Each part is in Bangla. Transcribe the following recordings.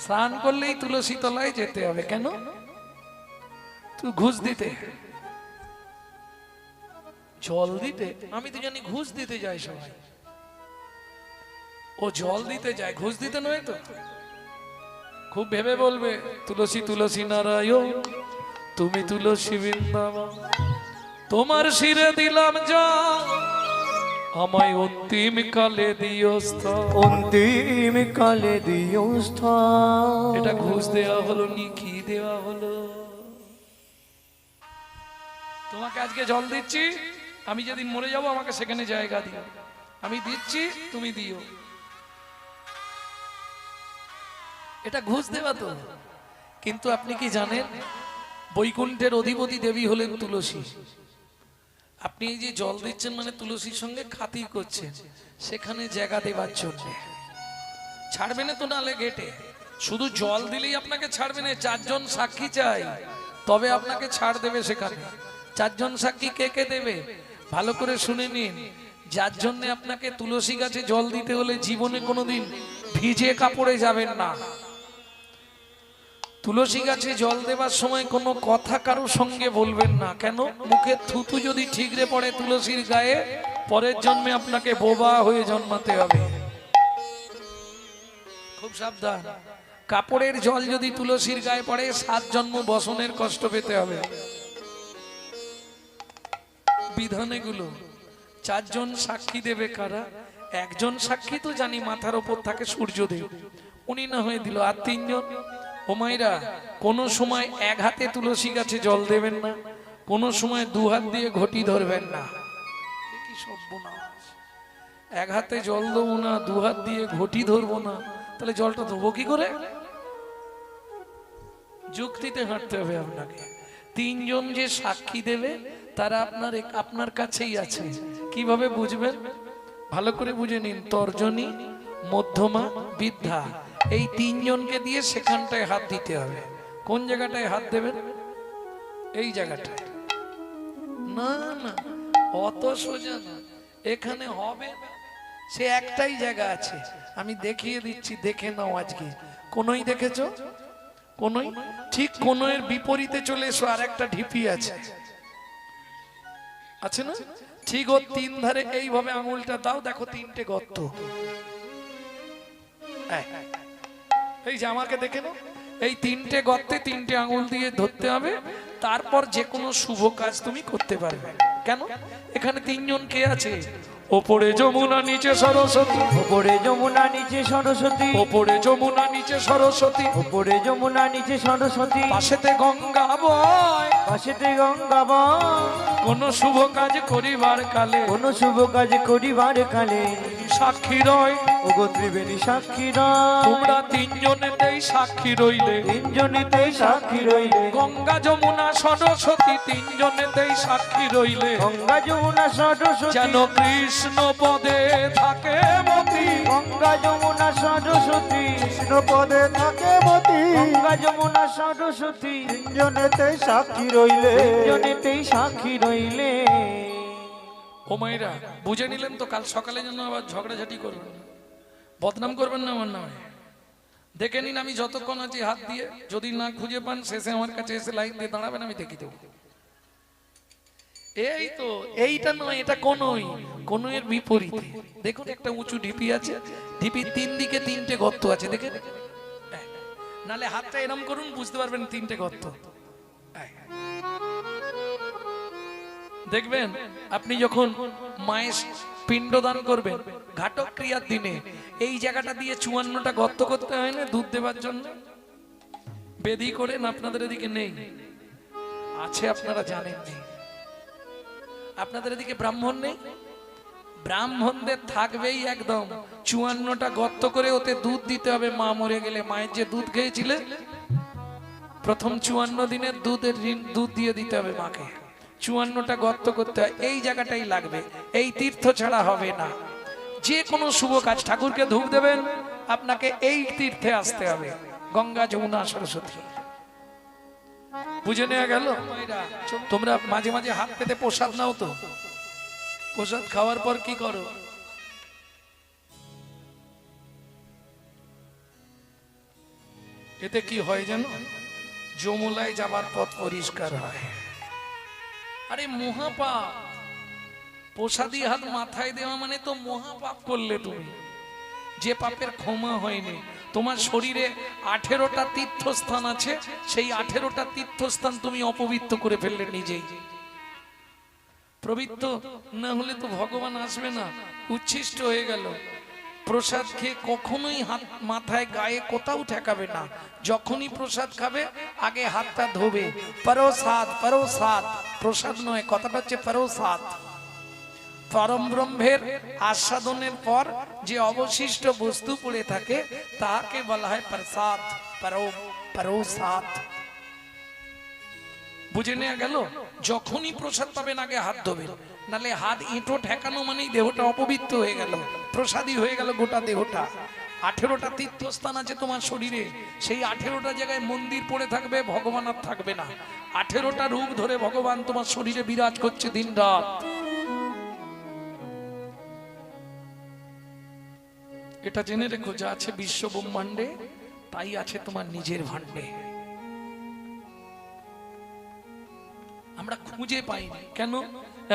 স্নান করলেই তুলসী তলায় যেতে হবে। কেন? তুই ঘুষ দিতে, জল দিতে। আমি তো জানি ঘুষ দিতে যায় সবাই। ও জল দিতে যায়, ঘুষ দিতে নয় তো। খুব ভেবে বলবে, তুলসী তুলসী নারায়ণ, তুমি তুলসী বৃন্দাবন, তোমার শিরে দিলাম জল, আমায় অন্তিম কালে দিও স্থান। অন্তিম কালে দিও স্থান। এটা ঘুষ দেওয়া হলো নি কি দেওয়া হলো? তোমাকে আজকে জল দিচ্ছি, আমি যেদিন মরে যাব আমাকে সেখানে জায়গা দিও। আমি দিচ্ছি, তুমি দিও। এটা ঘুষ দেওয়া তো। কিন্তু আপনি কি জানেন, বৈকুণ্ঠের অধিপতি দেবী হলেন তুলসী। আপনি এই যে জল দিচ্ছেন মানে তুলসীর সঙ্গে খাতির করছেন, সেখানে জায়গা দেবার জন্য। ছাড়বে না তো নালে গেটে। শুধু জল দিলেই আপনাকে ছাড়বে না, চারজন সাক্ষী চাই, তবে আপনাকে ছাড় দেবে সেখানে। চারজন সাক্ষী কে কে দেবে ভালো করে শুনে নিন। যার জন্য আপনাকে তুলসী গাছে জল দিতে হলে জীবনে কোনোদিন ভিজে কাপড়ে যাবেন না। তুলসী গাছে জল দেবার সময় কোনো কথা কারো সঙ্গে বলবেন না। কেন? মুখে থুতু যদি ঠিকরে পড়ে তুলসীর গায়ে, পরের জন্মে আপনাকে বোবা হয়ে জন্মাতে হবে। খুব সাবধান। কাপড়ের জল যদি তুলসীর গায়ে পড়ে, 7 জন্ম বসনের কষ্ট পেতে হবে। বিধান এগুলো। 4 জন সাক্ষী দেবে কারা? একজন সাক্ষী তো জানি মাথার ওপর থাকে সূর্যদেব, উনি না হয়ে দিল। আর 3 জন, ও মাইরা, কোনো সময় এক হাতে তুলসী গাছে জল দেবেন না, কোনো সময় 2 হাত দিয়ে ঘটি ধরবেন না। কি সর্বনাশ! এক হাতে জল দেবো না, 2 হাত দিয়ে ঘটি ধরবো না, তাহলে জলটা দেবো কি করে? যুক্তিতে হাঁটতে হবে আপনাকে। 3 জন যে সাক্ষী দেবে তারা আপনার কাছেই আছে। কিভাবে বুঝবেন? ভালো করে বুঝে নিন। তর্জনী, মধ্যমা, বৃদ্ধা, এই 3 জনকে দিয়ে সেখানটায় হাত দিতে হবে। কোন জায়গাটায় হাত দেবেন? এই জায়গাটায়। না না, অত সোজা না, এখানে হবে না। সে একটাই জায়গা আছে, আমি দেখিয়ে দিচ্ছি, দেখে নাও। আজকে কোনই দেখেছো? কোনই? ঠিক কোনয়ের বিপরীতে চলে এসো, আর একটা ঢিপি আছে, আছে না? ঠিক ও 3 ধারে এইভাবে আঙুলটা দাও, দেখো 3টে গর্ত। এই যে আমাকে দেখে নাও, এই 3টে গর্তে 3টে আঙুল দিয়ে ধরতে হবে। তারপর যে কোনো শুভ কাজ তুমি করতে পারবে। কেন? এখানে 3 জন কে আছে? ওপরে যমুনা, নিচে সরস্বতী। ওপরে যমুনা, নিচে সরস্বতী। ওপরে যমুনা, নিচে সরস্বতী। ওপরে যমুনা, নিচে সরস্বতী। পাশেতে গঙ্গা বয়, পাশেতে গঙ্গা বয়। কোন শুভ কাজ করিবার কালে, কোন শুভ কাজ করিবার কালে সাক্ষী রয়। ওগো ত্রিবেণী সাক্ষী রয়। তোমরা 3 জনেতেই সাক্ষী রইলে, 3 জনেতেই সাক্ষী রইলে। গঙ্গা যমুনা সরস্বতী 3 জনেতেই সাক্ষী রইলে। গঙ্গা যমুনা সরস্বতী যেন কৃষ্ণ পদে থাকে মতি। গঙ্গা যমুনা সরস্বতী কৃষ্ণ পদে থাকে মতি। গঙ্গা যমুনা সরস্বতী 3 জনেতেই সাক্ষী রইলে। 3 জনেতেই সাক্ষী রইলে। ও মায়েরা, বুঝে নিলেন তো? কাল সকালে যেন আবার ঝগড়াঝাটি করবেন না, বদনাম করবেন না আমার নামে। দেখে নিন, আমি যতক্ষণ আছি হাত দিয়ে, যদি না খুঁজে পান শেষে আমার কাছে এসে লাইন দিয়ে দাঁড়াবেন, আমি দেখি দেবো। এই তো, এইটা নয়, এটা কোনয়ের বিপরীতে। দেখুন একটা উঁচু ঢিপি আছে, ঢিপির 3 দিকে 3টে গর্ত আছে, দেখে নালে হাতটা এরম করুন, বুঝতে পারবেন 3টে গর্ত। দেখবেন আপনি যখন মায়ের পিণ্ডদান করবেন ঘাটক ক্রিয়ার দিনে, এই জায়গাটা দিয়ে 54টা গর্ত করতে হয় না দুধ দেবার জন্য? বেদি করেন, আপনাদের এদিকে নেই? আছে, আপনারা জানেন নেই। আপনাদের এদিকে ব্রাহ্মণ নেই? ব্রাহ্মণদের থাকবেই একদম 54টা গর্ত করে, ওতে দুধ দিতে হবে। মা মরে গেলে মায়ের যে দুধ খেয়েছিলে, প্রথম 54 দিনের দুধের ঋণ, দুধ দিয়ে দিতে হবে মাকে। 54টা গর্ত করতে হয়, এই জায়গাটাই লাগবে। এই তীর্থ ছাড়া হবে না। যে কোনো শুভ কাজ, ঠাকুরকে ধূপ দেবেন, আপনাকে এই তীর্থে আসতে হবে, গঙ্গা যমুনা সরস্বতী। বুঝে নেওয়া গেল? তোমরা মাঝে মাঝে হাত পেতে প্রসাদ নাও তো। প্রসাদ খাওয়ার পর কি করো? এতে কি হয় জানো? যমুনায় যাবার পথ পরিষ্কার হয়। আরে মহাপাপ, প্রসাদী হাত মাথায় দেওয়া মানে তো মহাপাপ করলে তুমি, যে পাপের ক্ষমা হয়নি। তোমার শরীরে 18টা তীর্থস্থান আছে, সেই 18টা তীর্থস্থান তুমি অপবিত্র করে ফেললে নিজেই। পবিত্র না হলে তো ভগবান আসবে না, উচ্ছিষ্ট হয়ে গেল। প্রসাদ খেয়ে কখনোই হাত মাথায় গায়ে কোথাও ঠেকাবে না। যখনই প্রসাদ খাবে আগে হাতটা ধোবে। পরোসাদ, পরোসাদ, প্রসাদ নয়, কথাটা হচ্ছে পরোসাদ। পরম ব্রহ্মের আস্বাদনের পর যে অবশিষ্ট বস্তু পড়ে থাকে তাকে বলা হয় প্রসাদ, পরোসাদ। বুঝে নেওয়া গেল? যখনই প্রসাদ পাবেন আগে হাত ধোবেন, নালে হাত এঁটো ঠেকানো মানেই দেহটা অপবিত্র হয়ে গেল, প্রসাদী হয়ে গেল গোটা দেহটা। 18টা তীর্থস্থান আছে তোমার শরীরে, সেই 18টা জায়গায় মন্দির পড়ে থাকবে, ভগবান আর থাকবে না। 18টা রূপ ধরে ভগবান তোমার শরীরে বিরাজ করছে দিন রাত। এটা জেনে রেখো, যা আছে বিশ্ব ব্রহ্মাণ্ডে তাই আছে তোমার নিজের ভাণ্ডে। আমরা খুঁজে পাইনি কেন?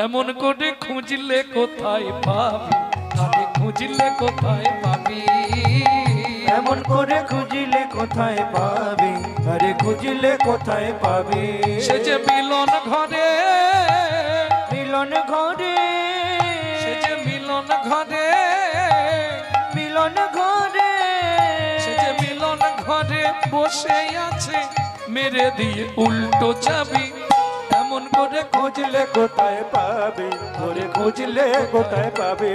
এমন করে খুঁজলে কোথায় পাবি, আরে খুঁজলে কোথায় পাবি, এমন করে খুঁজিলে কোথায় পাবি, আরে খুঁজিলে কোথায় পাবি। সে যে মিলন ঘরে, মিলন ঘরে, সে যে মিলন ঘরে, মিলন ঘরে, সে যে মিলন ঘরে বসে আছে মেরে দিয়ে উল্টো চাবি। এমন করে খুঁজলে কোথায় পাবি, ওরে খুঁজলে কোথায় পাবি।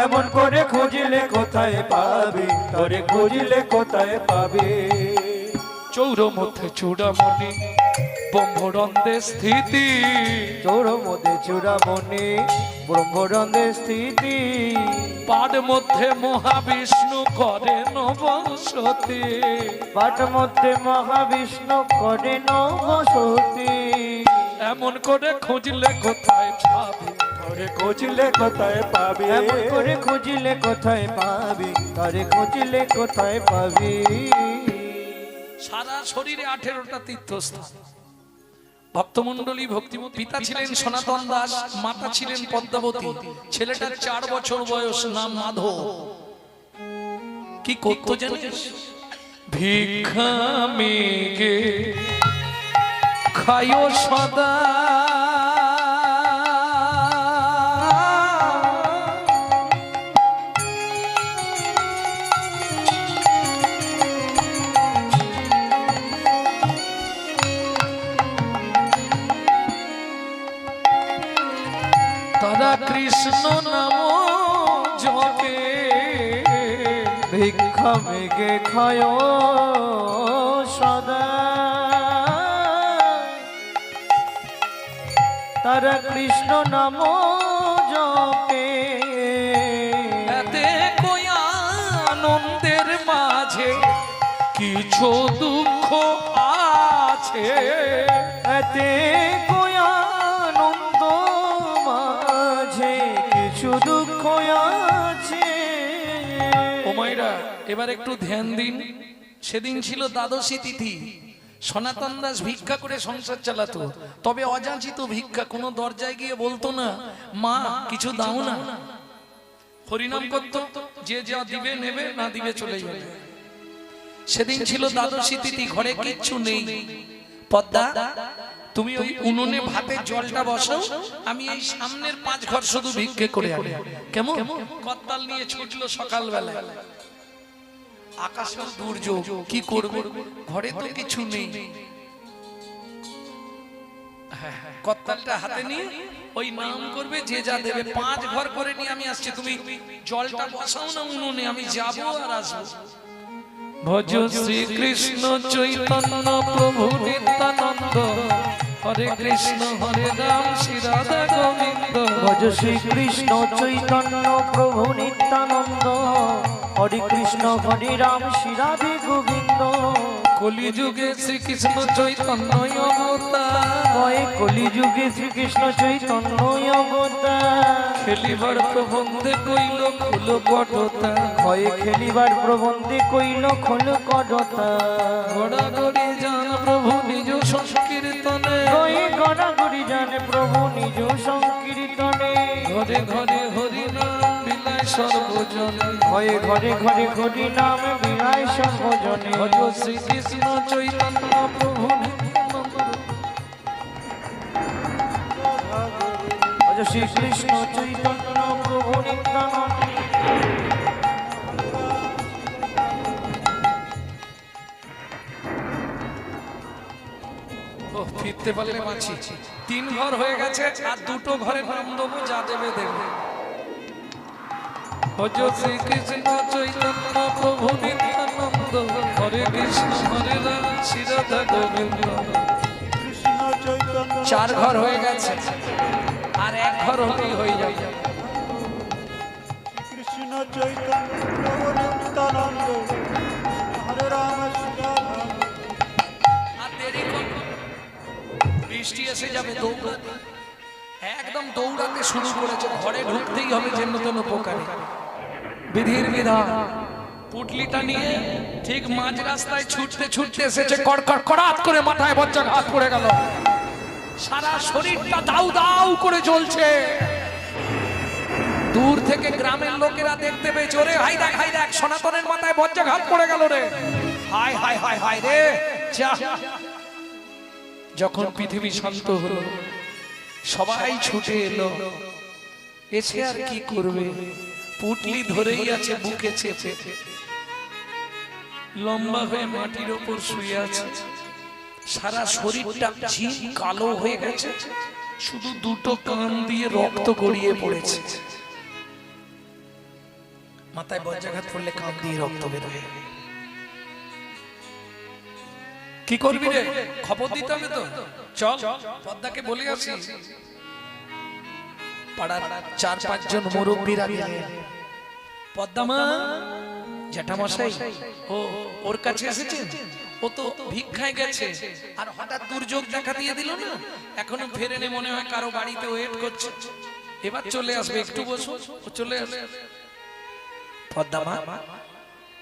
এমন করে খুঁজলে কোথায় পাবি, ওরে খুঁজলে কোথায় পাবি। চৌর মধ্যে চূড়ামণি ব্রহ্মরন্ধে স্থিতি, চোর মধ্যে চূড়ামণি ব্রহ্মরন্ধে স্থিতি। পাড মধ্যে মহাবিষ্ণু করেন বসতি, পাঠ মধ্যে মহাবিষ্ণু করেন বসতি। এমন করে খুঁজলে কোথায় পাবি, ওরে খুঁজলে কোথায় পাবি। এমন করে খুঁজলে কোথায় পাবি, আরে খুঁজলে কোথায় পাবি। সারা শরীরে 18টা তীর্থস্থান। ভক্তমণ্ডলী ভক্তিমতী, পিতা ছিলেন সনাতন দাস, মাতা ছিলেন পদ্মাবতী। ছেলেটার 4 বছর বয়স, নাম মাধব। কি করতো জানিস? ভিক্ষা মেগে খায়ো সদা, তারা কৃষ্ণ নাম জপে, ভিক্ষা মেগে খায় সদা। তারা কৃষ্ণ নাম জপে, এতে কই আনন্দের মাঝে কিছু দুঃখ আছে, এতে কই আনন্দ মাঝে কিছু দুঃখ আছে। ও মাইরা, এবার একটু ধ্যান দিন। সেদিন ছিল দ্বাদশী তিথি। সনাতন দাস ভিক্ষা করে সংসার চালাতো, তবে অযাচিত ভিক্ষা। কোনো দরজায় গিয়ে বলতো না মা কিছু দাও না, হরিনাম করতো, যে যা দিবে নেবে, না দিবে চলে যাবে। সেদিন ছিল দ্বাদশী তিথি, ঘরে কিচ্ছু নেই। পদ্মা, তুমি ওই উনুনে ভাতের জলটা বসাও, আমি এই সামনের 5 ঘর শুধু ভিক্ষে করে আনি। কেমন? কত্তাল নিয়ে ছুটলো সকালবেলা। আকাশের দুর্যোগ, কি করবে, ঘরে তো কিছু নেই। কত্তালটা হাতে নিয়ে ওই নাম করবে, যে যা দেবে। 5 ঘর করে নিয়ে আমি আসছি, তুমি জলটা বসাও না উনুনে, আমি যাবো আর আসবো। ভজ শ্রী কৃষ্ণ চৈতন্য প্রভু নিত্যানন্দ, হরে কৃষ্ণ হরে রাম শ্রী রাধা গোবিন্দ। ভজ শ্রী কৃষ্ণ চৈতন্য প্রভু নিত্যানন্দ, হরে কৃষ্ণ হরে রাম শ্রী রাধে গোবিন্দ। কলিযুগে শ্রীকৃষ্ণ চৈতন্য অবতার, কলিযুগে শ্রীকৃষ্ণ চৈতন্য অবতার। খেলিবার প্রবন্ধে কইল খুলো কটতা ভয়ে খেলিবার প্রবন্ধে কইল খোল করতা গড়াগড়ি জান প্রভু নিজ সংকীর্তনে গয়ে গড়াগড়ি জানে প্রভু নিজ সংকীর্তনে ঘরে ঘরে হরি নাম বিলায় সর্বজনে ভয়ে ঘরে ঘরে হরি নাম বিনায় সর্বজনে ভজ শ্রীকৃষ্ণ চৈতন্য প্রভু নিত্যানন্দ। ভজ শ্রীকৃষ্ণ চৈতন্য প্রভু নিত্যানন্দ। ও ফিরতে পারলে মাছি 3 ঘর হয়ে গেছে আর 2টো ঘরের নাম দেবো যা দেবে দেবে ভজ শ্রীকৃষ্ণ চৈতন্য প্রভু নিত্যানন্দ হরে কৃষ্ণ হরে রাম শ্রী রাধা গোবিন্দ। 4 ঘর হয়ে গেছে আর 1 ঘর হলেই হয়ে যাবে। কৃষ্ণ চৈতন্য প্রভু নিত্যানন্দ হরে রাম শ্রী রাধা। আর দেরি করো, বৃষ্টি এসে যাবে দৌড়াতে একদম দৌড়াতে শুরু করেছে ঘরে ঢুকতেই হবে যেন তেন পোকারে বিধির বিধান পুটলিটা নিয়ে ঠিক মাঝ রাস্তায় ছুটতে ছুটতে এসেছে কড়কড় কড়াত করে মাথায় বজ্রাঘাত পড়ে গেল সারা শরীরটা দাউ দাউ করে জ্বলছে দূর থেকে গ্রামের লোকেরা দেখতে পেয়েছে ওরে হাই দেখ সনাতনের মাথায় বজ্রাঘাত পড়ে গেল রে হায় হায় হায় হায় রে যা। যখন পৃথিবী শান্ত হলো সবাই ছুটে এলো এসে আর কি করবে পুটলি ধরেই আছে বুকে চেপে লম্বা হয়ে মাটির ওপর শুয়ে আছে সারা শরীরটা ঝিম কালো হয়ে গেছে শুধু 2টো কান দিয়ে রক্ত গড়িয়ে পড়েছে মাথায় বজ্রাঘাত পড়লে কান দিয়ে রক্ত বেরোয় কি করবি রে খবর দিতে হবে তো চল পদ্মাকে বলে আসি পাড়ার 4-5 জন মুরব্বীরা গেলেন পদ্মা মা জ্যাঠামশাই ও ওর কাছে এসেছেন ও তো ভিক্ষায় গেছে আর হঠাৎ দুর্যোগ দেখা দিয়ে দিল না এখনো ফেরেনি মনে হয় কারো বাড়িতে ওয়েট করছে এবার চলে আসবে একটু বসো ও চলে আসবে পদ্মা মা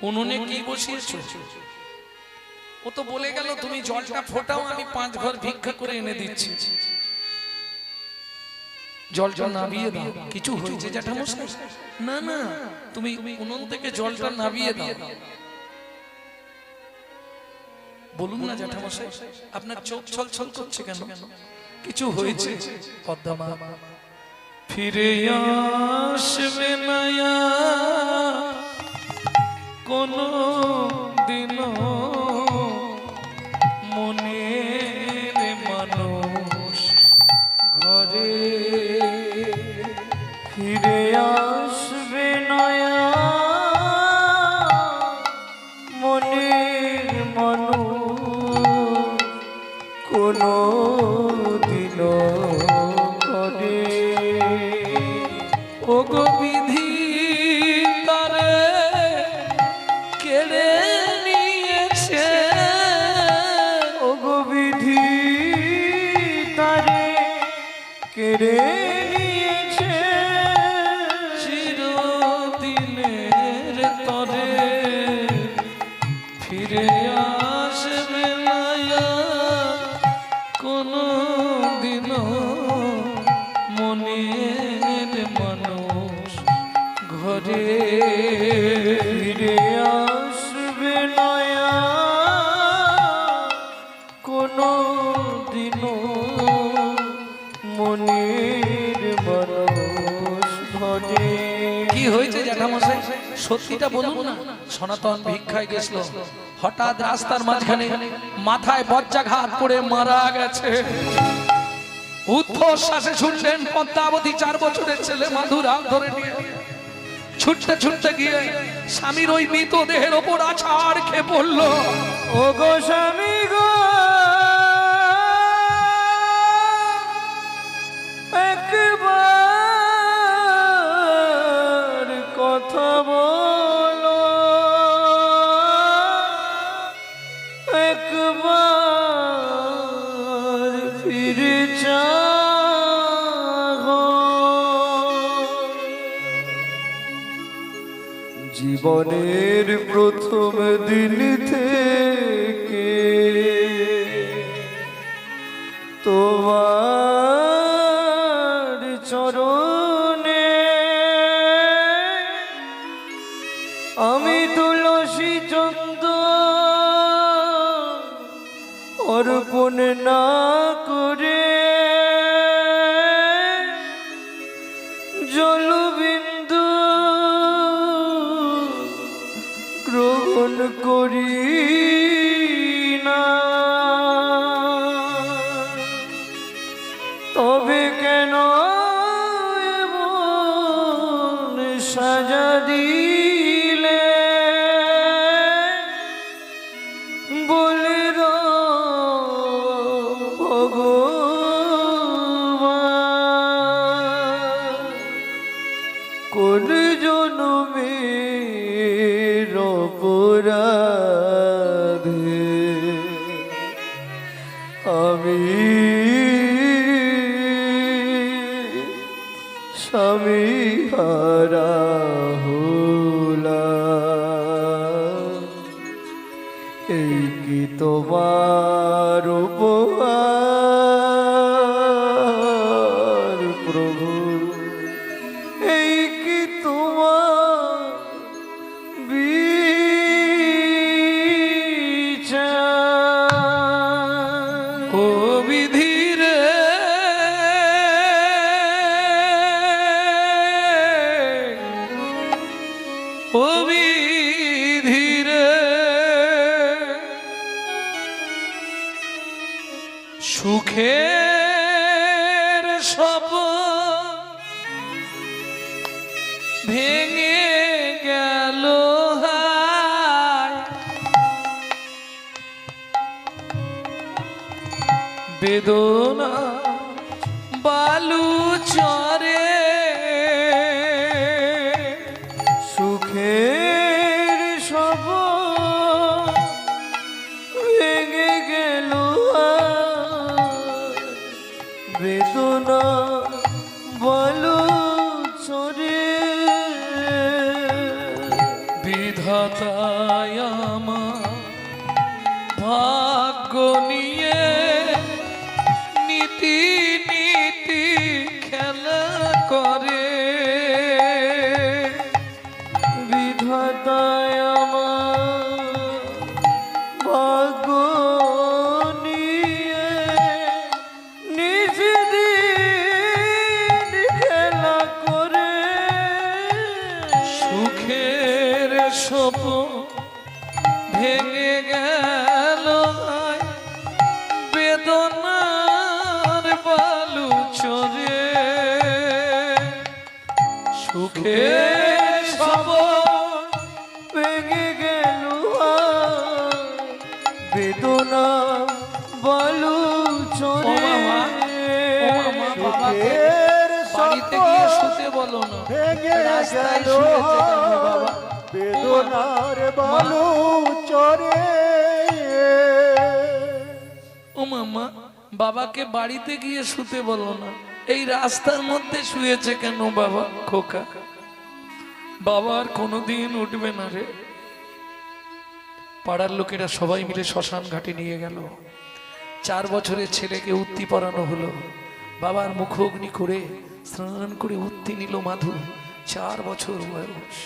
উনুনে কি বসিয়েছো ও তো বলে গেল তুমি জলটা ফোটাও আমি 5 ঘর ভিক্ষা করে এনে দিচ্ছি জলটা নাবিয়ে দাও কিছু হয়েছে জ্যাঠামশাই না না তুমি উনুন থেকে জলটা নাবিয়ে দাও বলুন না জ্যাঠামশাই আপনার চোখ ছলছল করছে কেন কিছু হয়েছে পদ্মা মা ফিরে আসবে না কোনো দিনও মনের মানুষ ঘরে ফিরে আসবে নয়া মনের মানুষ কোনো দিনও করে ও গো বিধি তারে কেড়ে নিয়েছে ও গো বিধি তারে কেড়ে নিয়েছে চিরদিনের তরে ফিরে আসবে না কোনো দিনও মনের মানুষ ঘরে ফিরে আসবে নয়া কোনো দিনও মনের মানুষ ঘরে কি হয়েছে জ্যাঠামশাই সত্যিটা বলুন না সনাতন ভিক্ষায় গেছিল হঠাৎ রাস্তার মাঝখানে মাথায় বজ্রাঘাত পড়ে মারা গেছে উদ্ধশ্বাসে ছুটলেন পদ্মাবতী 4 বছরের ছেলে মাধুর হাত ধরে নিয়ে ছুটতে ছুটতে গিয়ে স্বামীর ওই মৃতদেহের ওপর আছাড় খেয়ে পড়ল ও গো স্বামী গো একবার কথা বলো একবার ফিরে যাও জীবনের প্রথম দিন থেকে তোমার চরণে আমি তুলসী চন্দন অর্পণ না করে জলবিন্দু গ্রহণ করি না। তবে কেন এমন সাজা দিলে বলে ভগবান, কোন জনমের অপরাধে আমি স্বামী হারা হলাম। এই কি তোমার উপহার প্রভু, এই কি তোমার বিচার? ও বিধিরে ও বিধিরে সুখের সব ভেঙে গেল হায়, বেদনা বালু চরে সুখের সব ভেঙে গেল বেদনা বলো চরে। বিধাতায় আমার ভাগ্য নিয়ে নীতি নীতি খেলা করে, বিধাতায় আমার ভাগ্য নিয়ে নিজদিন খেলা করে। সুখের স্বপ্ন ভেঙে গেল হায়, বেদনার বালু চরে সুখের সবর ভেঙে গেল বেদনা বালু চরে। সুখের বাড়িতে গিয়ে শুতে বলো না, ভেঙে রাস্তায় গেল শুয়েছে কেন বাবা? বেদনার বালু চরে। ও মামা, বাবাকে বাড়িতে গিয়ে শুতে বলো না, এই রাস্তার মধ্যে শুয়েছে কেন বাবা? খোকা, বাবা আর কোনোদিন উঠবে না রে। পাড়ার লোকেরা সবাই মিলে শ্মশান ঘাটে নিয়ে গেল। 4 বছরের ছেলেকে উত্তি পরানো হলো। বাবার মুখ অগ্নি করে স্নান করে উত্তি নিল মাধু। 4 বছর বয়স।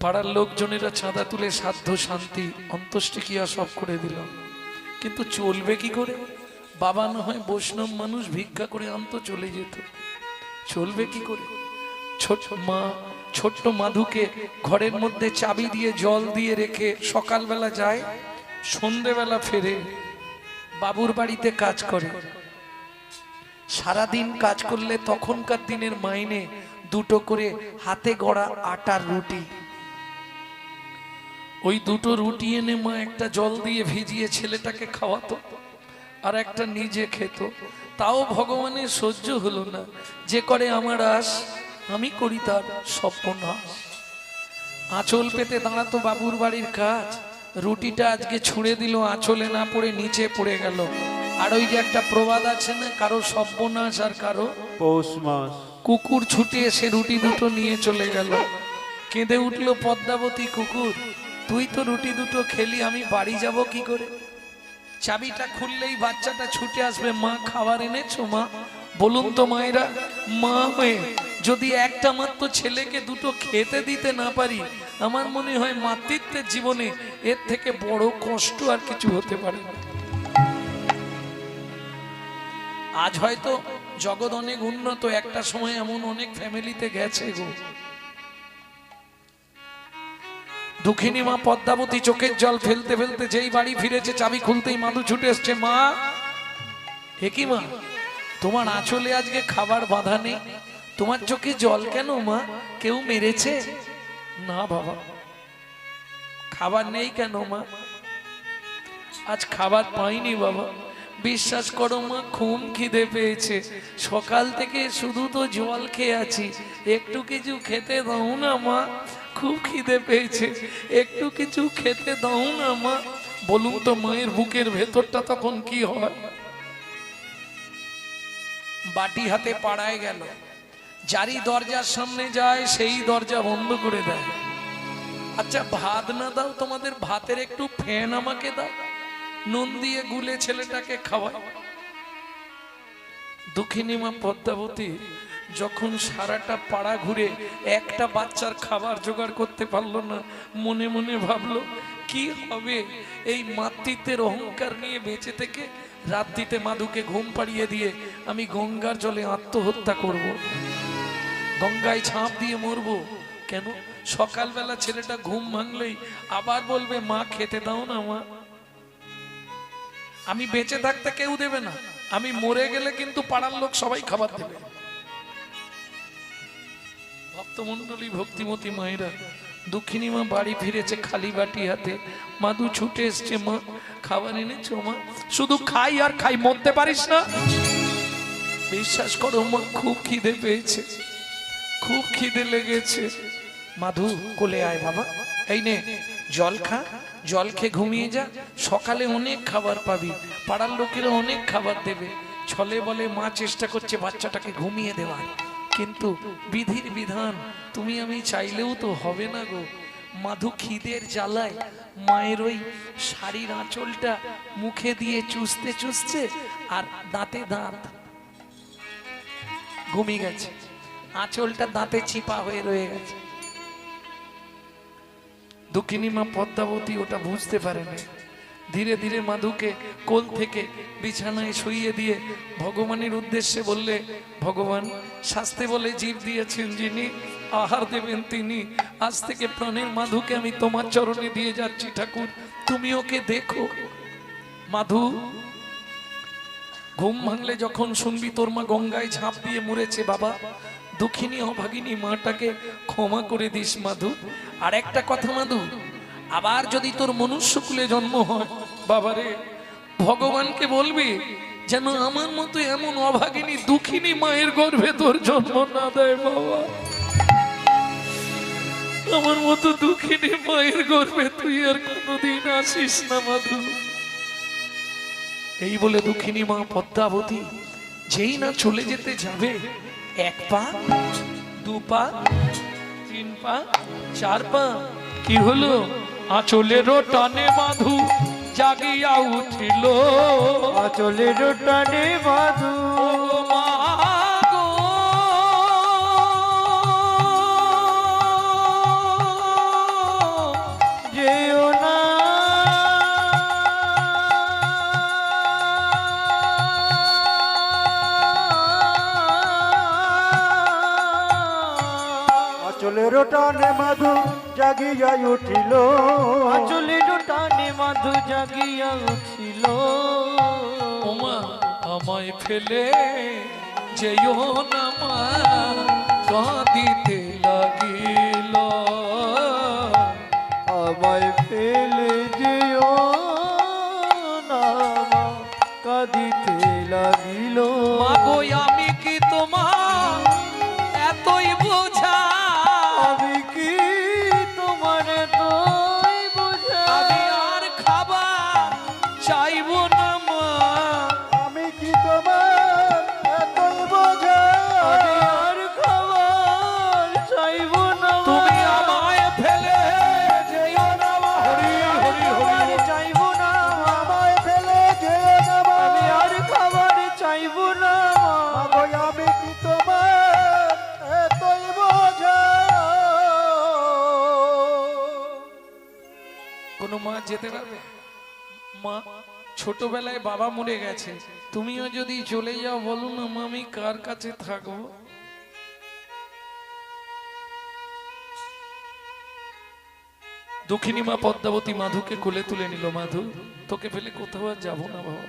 পাড়ার লোকজনেরা চাঁদা তুলে সাধ্য শান্তি অন্ত্যেষ্টিক্রিয়া সব করে দিল, কিন্তু চলবে কি করে? বাবা না হয় বৈষ্ণব মানুষ, ভিক্ষা করে আনতো, চলে যেত। চলবে কি করে? ছোট্ট মাধুকে ঘরের মধ্যে চাবি দিয়ে জল দিয়ে রেখে সকালবেলা যায়, সন্ধেবেলা ফেরে, বাবুর বাড়িতে কাজ করে। সারাদিন কাজ করলে তখনকার দিনের মাইনে 2টো করে হাতে গড়া আটার রুটি। ওই 2টো রুটি এনে মা একটা জল দিয়ে ভিজিয়ে ছেলেটাকে খাওয়াতো, আর একটা নিজে খেত। তাও ভগবানের সহ্য হলো না। যে করে আমার আশ, আমি করি তার সর্বনাশ। আঁচল পেতে দাঁড়াতো বাবুর বাড়ির কাজ, রুটিটা আজকে ছুঁড়ে দিল, আঁচলে না পড়ে নিচে পড়ে গেল। আর ওই যে একটা প্রবাদ আছে না, কারো সর্বনাশ আর কারো পৌষ মাস। কুকুর ছুটে এসে রুটি দুটো নিয়ে চলে গেল। কেঁদে উঠল পদ্মাবতী, কুকুর তুই তো রুটি দুটো খেলি, আমি বাড়ি যাব কি করে? চাবিটা খুললেই বাচ্চাটা ছুটে আসবে, মা খাবার এনেছো মা? বলুন তো মায়েরা, মা হয়ে যদি একটা মাত্র ছেলেকে দুটো খেতে দিতে না পারি, আমার মনে হয় মাতৃত্বের জীবনে এর থেকে বড় কষ্ট আর কিছু হতে পারে না। আজ হয়তো জগৎ অনেক উন্নত, একটা সময় এমন অনেক ফ্যামিলিতে গেছে গো। দুঃখিনী মা পদ্মাবতী চোখের জল ফেলতে ফেলতে যেই বাড়ি ফিরেছে, চাবি খুলতেই মাধু ছুটে এসছে, মা এ কি মা, তোমার আঁচলে আজকে খাবার বাঁধা নেই, তোমার চোখে জল কেন মা? কেউ মেরেছে? না বাবা। খাবার নেই কেন মা? আজ খাবার পাইনি বাবা। বিশ্বাস করো মা, খুব খিদে পেয়েছে, সকাল থেকে শুধু তো জল খেয়ে আছি, একটু কিছু খেতে দাও না মা, খুব খিদে পেয়েছে, একটু কিছু খেতে দাও না মা। বলুন তো মায়ের বুকের ভেতরটা তখন কি হয়? বাটি হাতে পাড়ায় গেল, যারই দরজার সামনে যায় সেই দরজা বন্ধ করে দেয়। আচ্ছা ভাত না দাও, তোমাদের ভাতের একটু ফ্যান আমাকে দাও, নুন দিয়ে গুলে ছেলেটাকে খাওয়ায়। দুঃখিনী মা পদ্মাবতী যখন সারাটা পাড়া ঘুরে একটা বাচ্চার খাবার জোগাড় করতে পারলো না, মনে মনে ভাবলো কি হবে এই মাতৃত্বের অহংকার নিয়ে বেঁচে থেকে রাত্রিতে মাধুকে ঘুম পাড়িয়ে দিয়ে আমি গঙ্গার জলে আত্মহত্যা করব, গঙ্গায় ঝাঁপ দিয়ে মরবো। কেন? সকালবেলা ছেলেটা ঘুম ভাঙলেই আবার বলবে মা খেতে দাও না মা। আমি বেঁচে থাকতে কেউ দেবে না, আমি মরে গেলে কিন্তু পাড়ার লোক সবাই খাবার দেবে। ভক্তমন্ডলী, ভক্তিমতী মায়েরা, দুঃখিনী মা বাড়ি ফিরেছে খালি বাটি হাতে। মাধু ছুটে এসছে, মা খাবার এনেছো মা? শুধু খাই আর খাই, মরতে পারিস না? বিশ্বাস করো মা, খুব খিদে পেয়েছে, খুব খিদে লেগেছে। মাধু কোলে আয় বাবা, এই নে জল খা, জল খেয়ে ঘুমিয়ে যা, সকালে অনেক খাবার পাবি, পাড়ার লোকেরা অনেক খাবার দেবে। ছলে বলে মা চেষ্টা করছে বাচ্চাটাকে ঘুমিয়ে দেওয়ার, কিন্তু বিধির বিধান, তুমি আমি চাইলেও তো হবে না গো। মাধু খিদের জ্বালায় মায়ের ওই শাড়ির আঁচলটা মুখে দিয়ে চুষতে চুষছে আর দাঁতে দাঁত, ঘুমিয়ে গেছে, আঁচলটা দাঁতে চিপা হয়ে রয়ে গেছে। দুঃখিনী মা পদ্মাবতী ওটা বুঝতে পারে না, ধীরে ধীরে মাধুকে কোল থেকে বিছানায় শুইয়ে দিয়ে ভগবানের উদ্দেশ্যে বললে, ভগবান শাস্তে বলে জীব দিয়েছেন যিনি, আহার দেবেন তিনি, আজ থেকে প্রাণের মাধুকে আমি তোমার চরণে দিয়ে যাচ্ছি ঠাকুর, তুমি ওকে দেখো। মাধু ঘুম ভাঙলে যখন শুনবি তোর মা গঙ্গায় ঝাঁপ দিয়ে মরেছে, বাবা দুঃখিনী অভাগিনী মাটাকে ক্ষমা করে দিস মাধু। আর একটা কথা মাধু, আবার যদি তোর মনুষ্যকুলে জন্ম হয়, বাবারে ভগবানকে বলবি যেন আমার মতো এমন অভাগিনী দুঃখিনী মায়ের গর্ভে তোর জন্ম না দেয় বাবা, আমার মতো দুঃখিনী মায়ের গর্ভে তুই আর কোনোদিন আসিস না মাধু। এই বলে দুঃখিনী মা পদ্মাবতী যেই না চলে যেতে যাবে, এক পা, দু পা, তিন পা, চার পা, কি হলো? আঁচলের টানে মাধু জাগিয়া উঠিল, আঁচলের টানে মাধু মা গো, যেও না আঁচলের টানে মাধু জাগিয়া উঠিল, আঁচলের টানে মাধু জাগিয়া উঠিল। ওমা আমায় ফেলে যেও না মা, কাঁদিতে লাগিল, আমায় ফেলে যেও না মা, কাঁদিতে লাগিল। মা গো আমি কি তোমার এতই বোঝা, আমি কি তোমার তোই বোঝা, আমি আর খাবার চাইবো না মা, কোনো মা যেতে পারবে? মা ছোটবেলায় বাবা মরে গেছে, তুমিও যদি চলে যাও বলো না মা আমি কার কাছে থাকবো? দক্ষিণী মা পদ্মাবতী মাধুকে কোলে তুলে নিল। মাধু, তোকে ফেলে কোথাও আর যাবো না বাবা।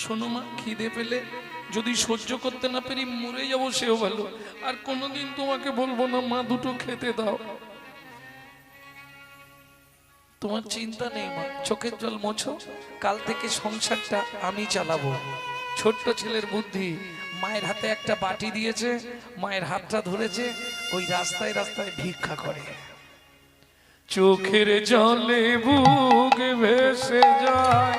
শোনো মা, খিদে পেলে যদি সহ্য করতে না পারি মরে যাবো সেও ভালো, আর কোনোদিন তোমাকে বলবো না মা দুটো খেতে দাও। তোমার চিন্তা নেই মা, চোখের জল মোছো, কাল থেকে সংসারটা আমি চালাবো। ছোট্ট ছেলের বুদ্ধি, মায়ের হাতে একটা বাটি দিয়েছে, মায়ের হাতটা ধরেছে, ওই রাস্তায় রাস্তায় ভিক্ষা করে। চোখের জলে বুক ভেসে যায়,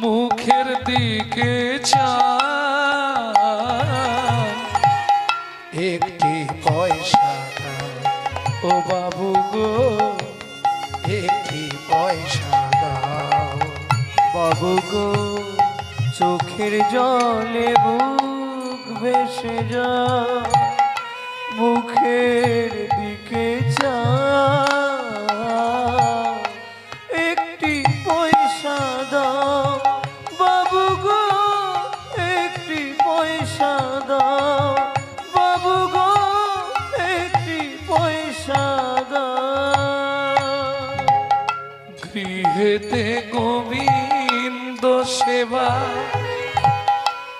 মুখের দিকে চায়, একটি পয়সা দাও ও বাবু গো, একটি পয়সা দাও বাবু গো, চোখের জলে বুক ভেসে যায়, মুখের দিকে চায়, একটি পয়সা দাও বাবু গো, একটি পয়সা দাও বাবু গো, একটি পয়সা দাও। গৃহেতে গোবিন্দ সেবা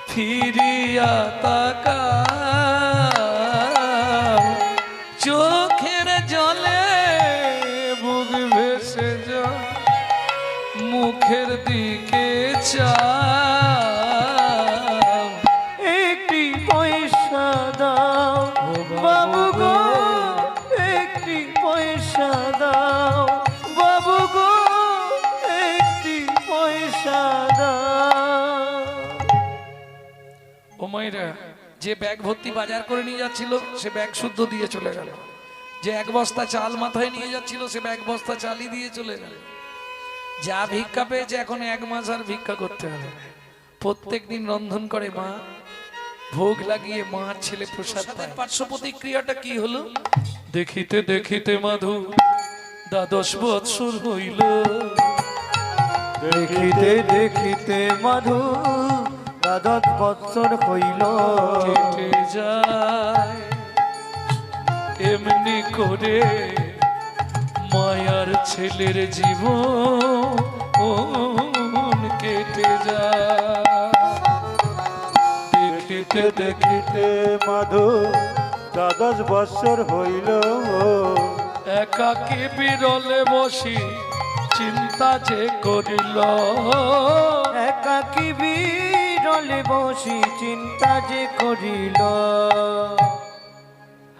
ফিরিয়া তাকা, চোখের জলে বুক ভেসে যায়, মুখের দিকে চাও, একটি পয়সা দাও বাবু গো, একটি পয়সা দাও বাবু গো, একটি পয়সা দাও। ও মায়েরা, যে ব্যাগ ভর্তি বাজার করে নিয়ে যাচ্ছিল সে ব্যাগ শুদ্ধ দিয়ে চলে গেল, যে এক বস্তা চাল মাথায় নিয়ে যাচ্ছিল সে ব্যাগ বস্তা চালই দিয়ে চলে গেল। যা ভিক্ষা পেয়েছে এখন 1 মাস আর ভিক্ষা করতে হবে। প্রত্যেক দিন রন্ধন করে মা, ভোগ লাগিয়ে মার ছেলে প্রসাদ পায়। পার্শ্ব প্রতিক্রিয়াটা কি হলো? দেখিতে দেখিতে মাধু 10 বৎসর হইল, দেখিতে দেখিতে মাধু 10 বৎসর হইল, কেটে যায় এমনি করে মায়ার ছেলের জীবন কেটে যায়। দেখিতে দেখিতে মাধু 10 বৎসর হইল, একাকী বিরলে বসি চিন্তা যে করিল, একাকী বিরলে বসি চিন্তা যে করিল।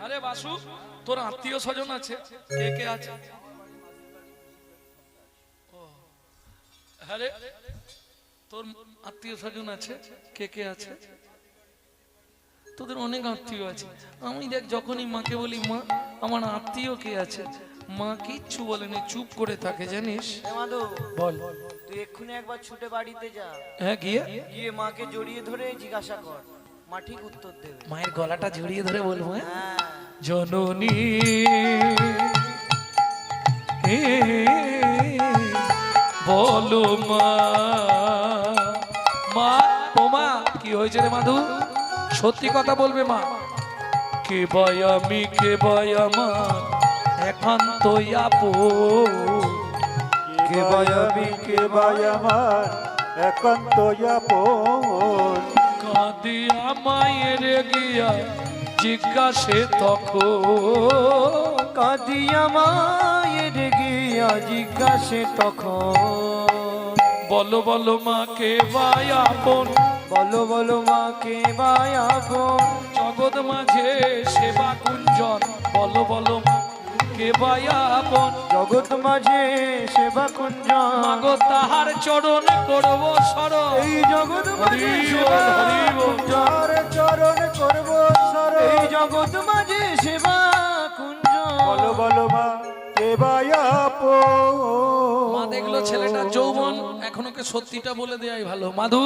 আরে বাসু, তোর আত্মীয় স্বজন আছে? কে কে আছে? আরে তোর আত্মীয় স্বজন আছে? কে কে আছে? তোদের অনেক আত্মীয় আছে। আমি দেখ যখনই মাকে বলি মা আমার আত্মীয় কে আছে, মা কিচ্ছু বলেনি, চুপ করে থাকে জানিস। মাধু, বল। তুই এক্ষুনি একবার ছুটে বাড়িতে যা, হ্যাঁ গিয়ে গিয়ে মাকে জড়িয়ে ধরে জিজ্ঞাসা কর, মা ঠিক উত্তর দেবে। মায়ের গলাটা জড়িয়ে ধরে বলবো, হ্যাঁ হ্যাঁ, জননী বলো মা। মা, ও মা, কি হয়েছে রে মাধু? সত্যি কথা বলবে মা। কে ভাই আমি, কে ভাই আমার একান্ত আপন, কে ভাই আমি, কে ভাই আমার একান্ত আপন, কাঁদিয়া মায়ের গিয়া জিজ্ঞাসে তখন, কাঁদিয়া মায়ের গিয়া জিজ্ঞাসে তখন, বলো বলো মা কে ভাই আপন, বলো বলো মা কে ভাই আপন, জগৎ মাঝে সেবা কুঞ্জন, বলো বলো মা কে ভাই আপন, জগৎ মাঝে সেবা কুঞ্জন, মাগো তাহার চরণ করব শরণ, এই জগৎ মাঝে হরি বল, সেবা হরি বল। কুঞ্জন, যার চরণ করব শরণ, এই জগৎ মাঝে সেবা কুঞ্জন। বলো বলো মা কে ভাই আপন। মা দেখলো ছেলেটা যৌবন, এখন ওকে সত্যিটা বলে দেয়াই ভালো। মাধু,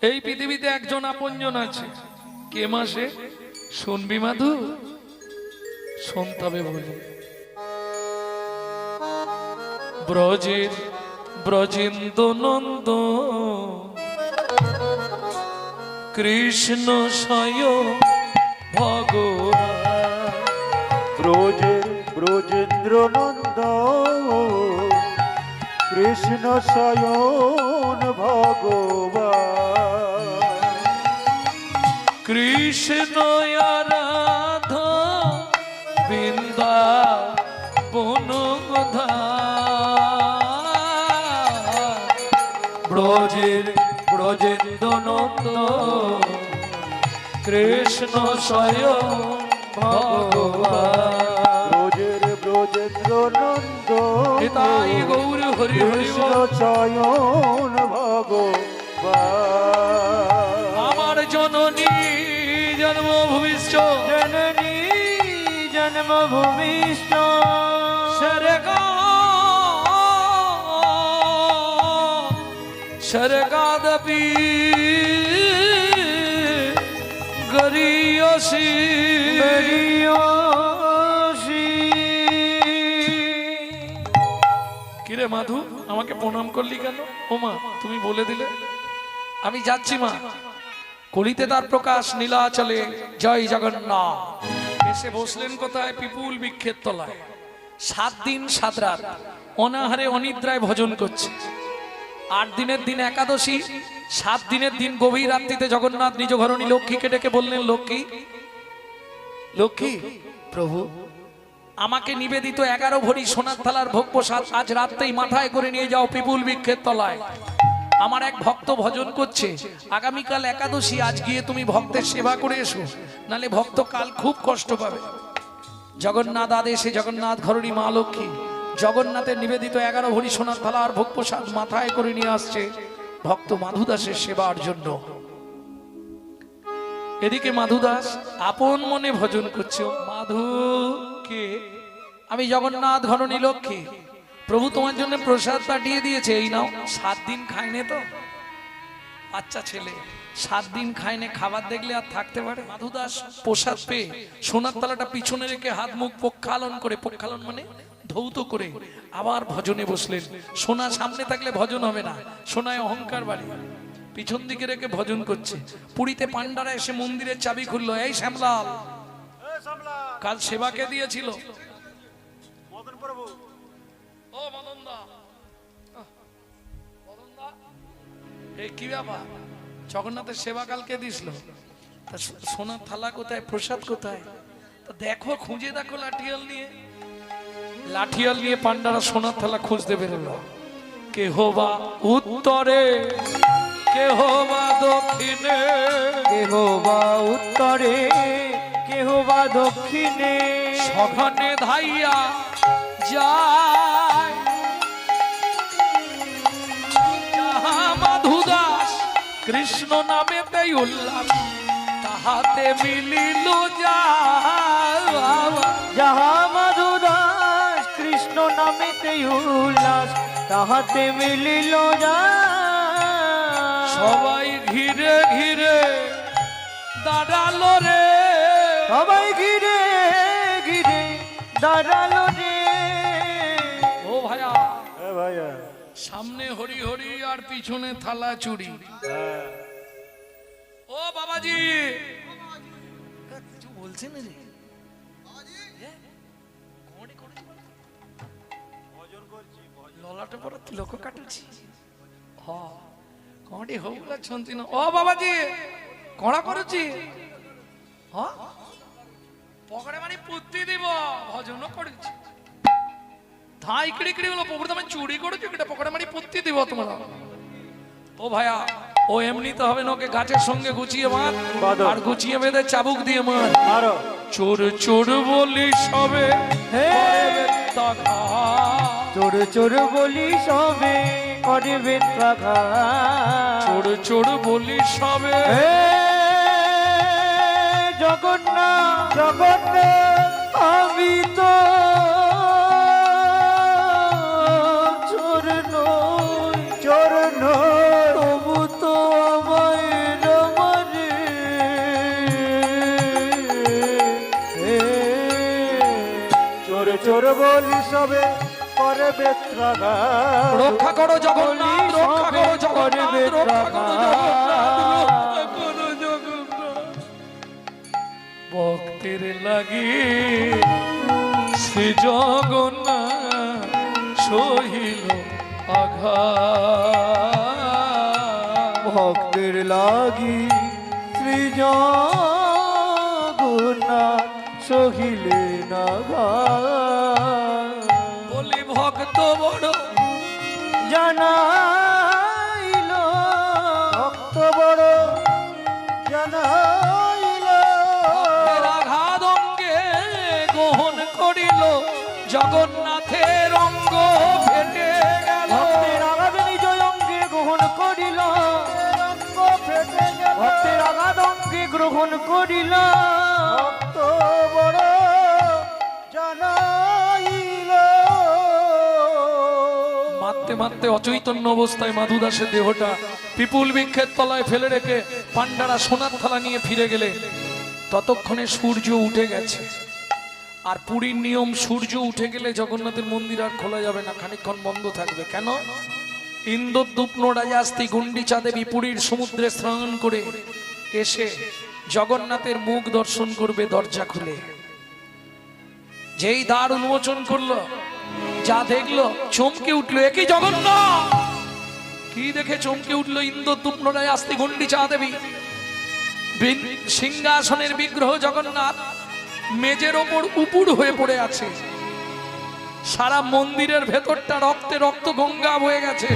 এই পৃথিবীতে একজন আপনজন আছে। কে মাসে শুনবি মাধু? শুনতে হবে বলে। ব্রজের ব্রজেন্দ্র নন্দ কৃষ্ণ স্বয় ভগবান ব্রজের ব্রজেন্দ্র নন্দ কৃষ্ণ শয়ন ভগবান কৃষ্ণ আরাধ বৃন্দা বনগোধা ব্রজের ব্রজেন্দ্র নন্দ কৃষ্ণ স্বয়ং ভগবান ব্রজের ব্রজেন্দ্র নন্দ নিতাই গৌর হরি হরি কৃষ্ণ শয়ন ভগবান আমার জননী জন্মভূমিষ্ঠ জননী জন্মভূমিষ্ঠ স্বর্গাদপি গরিয়সি কিরে মাধু আমাকে প্রণাম করলি কেন? ও মা তুমি বলে দিলে আমি যাচ্ছি মা। কলিতে তার প্রকাশ নীলাচলে জয় জগন্নাথ। এসে বসলেন কোথায়? পিপুল বৃক্ষের তলায়। 7 দিন 7 রাত অনাহারে অনিদ্রায় ভজন করছে। 8 দিনের দিন একাদশী, 7 দিনের দিন গভীর রাত্রিতে জগন্নাথ নিজ ঘরণী লক্ষ্মীকে ডেকে বললেন, লক্ষ্মী লক্ষ্মী প্রভু আমাকে নিবেদিত 11 ভরি সোনার থালার ভোগ প্রসাদ আজ রাত্রেই মাথায় করে নিয়ে যাও পিপুল বৃক্ষের তলায়। আমার এক ভক্ত ভজন করছে, আগামীকাল একাদশী, আজ গিয়ে তুমি ভক্তের সেবা করে এসো, নালে ভক্ত কাল খুব কষ্ট পাবে। জগন্নাথ আদেশে জগন্নাথ ঘরণী মা লক্ষ্মী জগন্নাথের নিবেদিত 11 ভরি সোনার থালা আর ভোগ প্রসাদ মাথায় করে নিয়ে আসছে ভক্ত মাধুদাসের সেবার জন্য। এদিকে মাধুদাস আপন মনে ভজন করছে, মাধু কে? আমি জগন্নাথ ঘরণী লক্ষ্মী, প্রভু তোমার জন্য প্রসাদ পাঠিয়ে দিয়েছে, এই নাও। 7 দিন খায়নি তো, বাচ্চা ছেলে 7 দিন খায়নি, খাবার দেখলে আর থাকতে পারে? মাধুদাস প্রসাদ পেয়ে সোনার থালাটা পিছনে রেখে হাত মুখ প্রক্ষালন করে, প্রক্ষালন মানে ধৌত করে আবার ভজনে বসলেন। সোনা সামনে থাকলে ভজন হবে না, সোনায় অহংকার বাড়ি। পিছন দিকে রেখে ভজন করছে। পুরীতে পান্ডারা এসে মন্দিরের চাবি খুললো, এই শ্যামলাল কাল সেবাকে দিয়েছিল। মদন প্রভু ও মদন দা, এই কি ব্যাপার? জগন্নাথের সেবা কালকে দিছিল, তা সোনার থালা কোথায়, প্রসাদ কোথায়? তা দেখো, খুঁজে দেখো লাঠিয়াল নিয়ে। লাঠিয়াল নিয়ে পান্ডারা সোনার থালা খুঁজতে বেরোলো। কেহ বা উত্তরে, কেহ বা দক্ষিণে, কেহ বা উত্তরে কেহ বা দক্ষিণে সঘনে ধাইয়া যায়। যাহা মাধুদাস কৃষ্ণ নামেতে উল্লাস, তাহাতে মিলিল যায়। যাহা মাধুদাস কৃষ্ণ নামেতে উল্লাস, তাহাতে মিলিল যায়। সবাই ঘিরে ঘিরে দাঁড়ালো রে, সবাই ঘিরে ঘিরে দাঁড়ালো রে। ও ভাইয়া, এ ভাইয়া সামনে হরি হরি আর পিছনে থালা চুরি। ও বাবাজি, কিছু বলছেন রে? ললাটে পরে লোক কাটুছি। হ কড়ি হোক ছন্তি না। ও বাবাজি কড়া করেছি। হ পকড়ে মানে পুত্তি দিব, ভজনও করেছি। ধাই কিড়ি কিড়ি হলো পকড়ে আমি চুরি করেছি, এটা পকড়ে মানে পুত্তি দিব তোমরা। ও ভাইয়া, ও এমনি তো হবে না, ওকে গাছের সঙ্গে গুছিয়ে মার, আর গুছিয়ে বেঁধে চাবুক দিয়ে মার। আরো চোর চোর বলি সবে হে তাকা, চোর চোর বলি সবে করবে আঘাত। চোর চোর বলি সবে। হে জগন্নাথ জগন্নাথ, আমি তো চোর নই, চোর নয়, তবু তো আমায় রমারে। চোর চোর বলি সবে করে বেত্রাঘাত রক্ষা করো জগন্নাথ, রক্ষা করো জগন্নাথ, রক্ষা করো জগন্নাথ, রক্ষা করো জগন্নাথ। ভক্তের লাগি শ্রী জগন্নাথ সহিল আঘাত। ভক্তের লাগি শ্রী জগন্নাথ সহিলে নাঘাত। বলি ভক্ত বড় জানাইল ভক্ত বড় জানাইল ভক্তের আঘাত অঙ্গে গ্রহণ করিল, জগন্নাথের অঙ্গ ফেটে গেল। ভক্তের আঘাত নিজ অঙ্গে গ্রহণ করিল, রঙ্গ ফেটে গেল। ভক্তের আঘাত অঙ্গে গ্রহণ করিল। ভক্ত বড় জানাইল। মারতে মারতে অচৈতন্য অবস্থায় মাধু দাসের দেহটা পিপুল বৃক্ষের তলায় ফেলে রেখে পান্ডারা সোনার থালা নিয়ে ফিরে গেলে ততক্ষণে সূর্য উঠে গেছে। আর পুরীর নিয়ম, সূর্য উঠে গেলে জগন্নাথের মন্দির আর খোলা যাবে না, খানিকক্ষণ বন্ধ থাকবে। কেন? ইন্দ্রদ্যুম্ন রাজাস্তি গুন্ডিচা দেবী পুরীর সমুদ্রে স্নান করে এসে জগন্নাথের মুখ দর্শন করবে দরজা খুলে। যেই দ্বার উন্মোচন করলো, যা দেখলো চমকে উঠলো, একই জগন্নাথ! কি দেখে চমকে উঠলো? ইন্দ্রদ্যুম্ন রাজাস্তি গুন্ডিচা দেবী সিংহাসনের বিগ্রহ জগন্নাথ মেজের ওপর উপুড় হয়ে পড়ে আছে। সারা মন্দিরের ভেতরটা রক্তে রক্ত গঙ্গা বয়ে গেছে।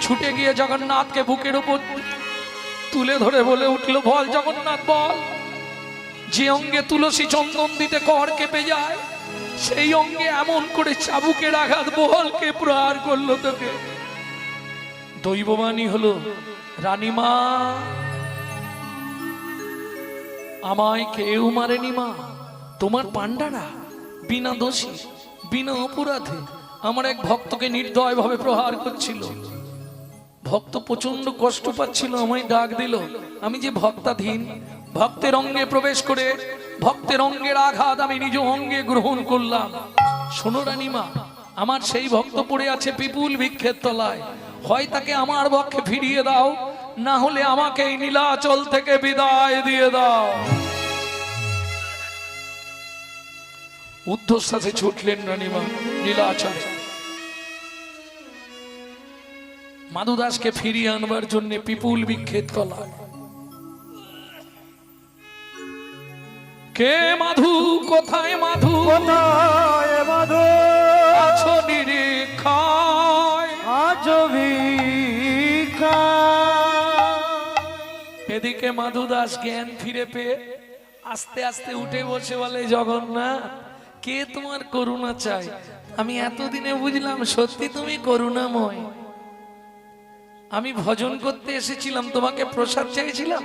ছুটে গিয়ে জগন্নাথকে বুকের উপর তুলে ধরে বলে উঠলো, বল জগন্নাথ বল, যে অঙ্গে তুলসী চন্দন দিতে কর কেঁপে যায়, সেই অঙ্গে এমন করে চাবুকের আঘাত বল কে প্রহার করলো তোকে? দৈববাণী হলো, রানীমা আমায় কেউ মারেনি মা, তোমার পান্ডারা বিনা দোষী বিনা অপরাধে আমার এক ভক্তকে নির্দয়ভাবে প্রহার করছিল। ভক্ত প্রচন্ড কষ্ট পাচ্ছিল, আমায় ডাক দিল। আমি যে ভক্তাধীন, ভক্তের অঙ্গে প্রবেশ করে ভক্তের অঙ্গের আঘাত আমি নিজ অঙ্গে গ্রহণ করলাম। শোনো রানীমা, আমার সেই ভক্ত পড়ে আছে পিপুল বৃক্ষের তলায়, হয় তাকে আমার পক্ষে ফিরিয়ে দাও, না হলে আমাকে এই নীলাচল থেকে বিদায় দিয়ে দাও। ঊর্ধ্বশ্বাসে ছুটলেন রানীমা নীলাচলে। মাধু দাসকে ফিরিয়ে আনবার জন্য পিপুল বৃক্ষের তলায়। কে মাধু, কোথায় মাধু, কোথায় মাধু আছো নিরীক্ষায়? আছো ভিখারি। এদিকে মাধু দাস জ্ঞান ফিরে পেয়ে আস্তে আস্তে উঠে বসে বলে, জগন্নাথ কে তোমার করুণা চাই? আমি এতদিনে বুঝলাম সত্যি তুমি করুণাময়। আমি ভজন করতে এসেছিলাম, তোমাকে প্রসাদ চাইছিলাম,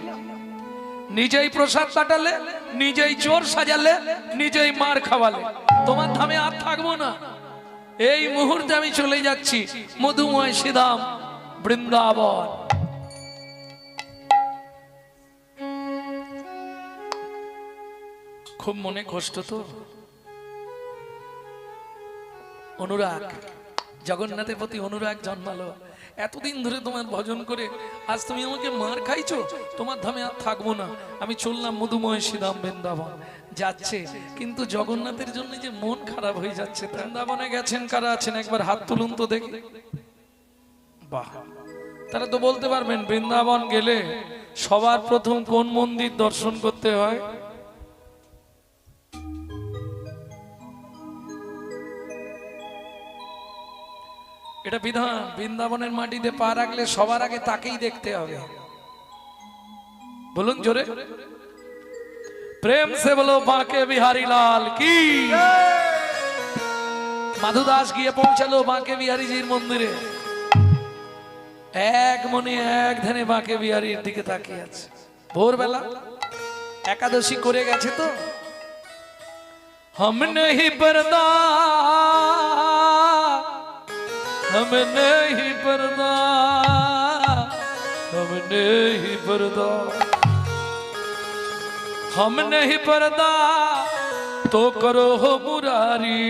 নিজেই প্রসাদ কাটালে, নিজেই চোর সাজালে, নিজেই মার খাওয়ালে। তোমার ধামে আর থাকবো না। এই মুহূর্তে আমি চলে যাচ্ছি মধুময় শ্রীধাম বৃন্দাবন। খুব মনে কষ্ট তো, অনুরাগ, জগন্নাথের প্রতি অনুরাগ জন্মালো। এতদিন ধরে তোমার ভজন করে আজ তুমি আমাকে মার খাইছো, তোমার ধামে আর থাকবো না। আমি চললাম মধুময় শ্রীধাম বৃন্দাবন। যাচ্ছে কিন্তু জগন্নাথের জন্য যে মন খারাপ হয়ে যাচ্ছে। বৃন্দাবনে গেছেন কারা আছেন একবার হাত তুলুন তো দেখি। বাহ, তারা তো বলতে পারবেন বৃন্দাবন গেলে সবার প্রথম কোন মন্দির দর্শন করতে হয়? এটা বিধান। বৃন্দাবনের মাটিতে পা রাখলে সবার আগে তাকেই দেখতে হবে। বলুন জোরে, প্রেম সে বলো বাঁকে বিহারী লাল কি। মাধু দাস গিয়ে পৌঁছালো বাঁকে বিহারীজির মন্দিরে। এক মনে এক ধ্যানে বাঁকে বিহারীর দিকে তাকিয়ে আছে। ভোরবেলা একাদশী করে গেছে তো। हम नहीं पर्दा, हम नहीं पर्दा, हम नहीं पर्दा, हम नहीं पर्दा तो करो हो मुरारी,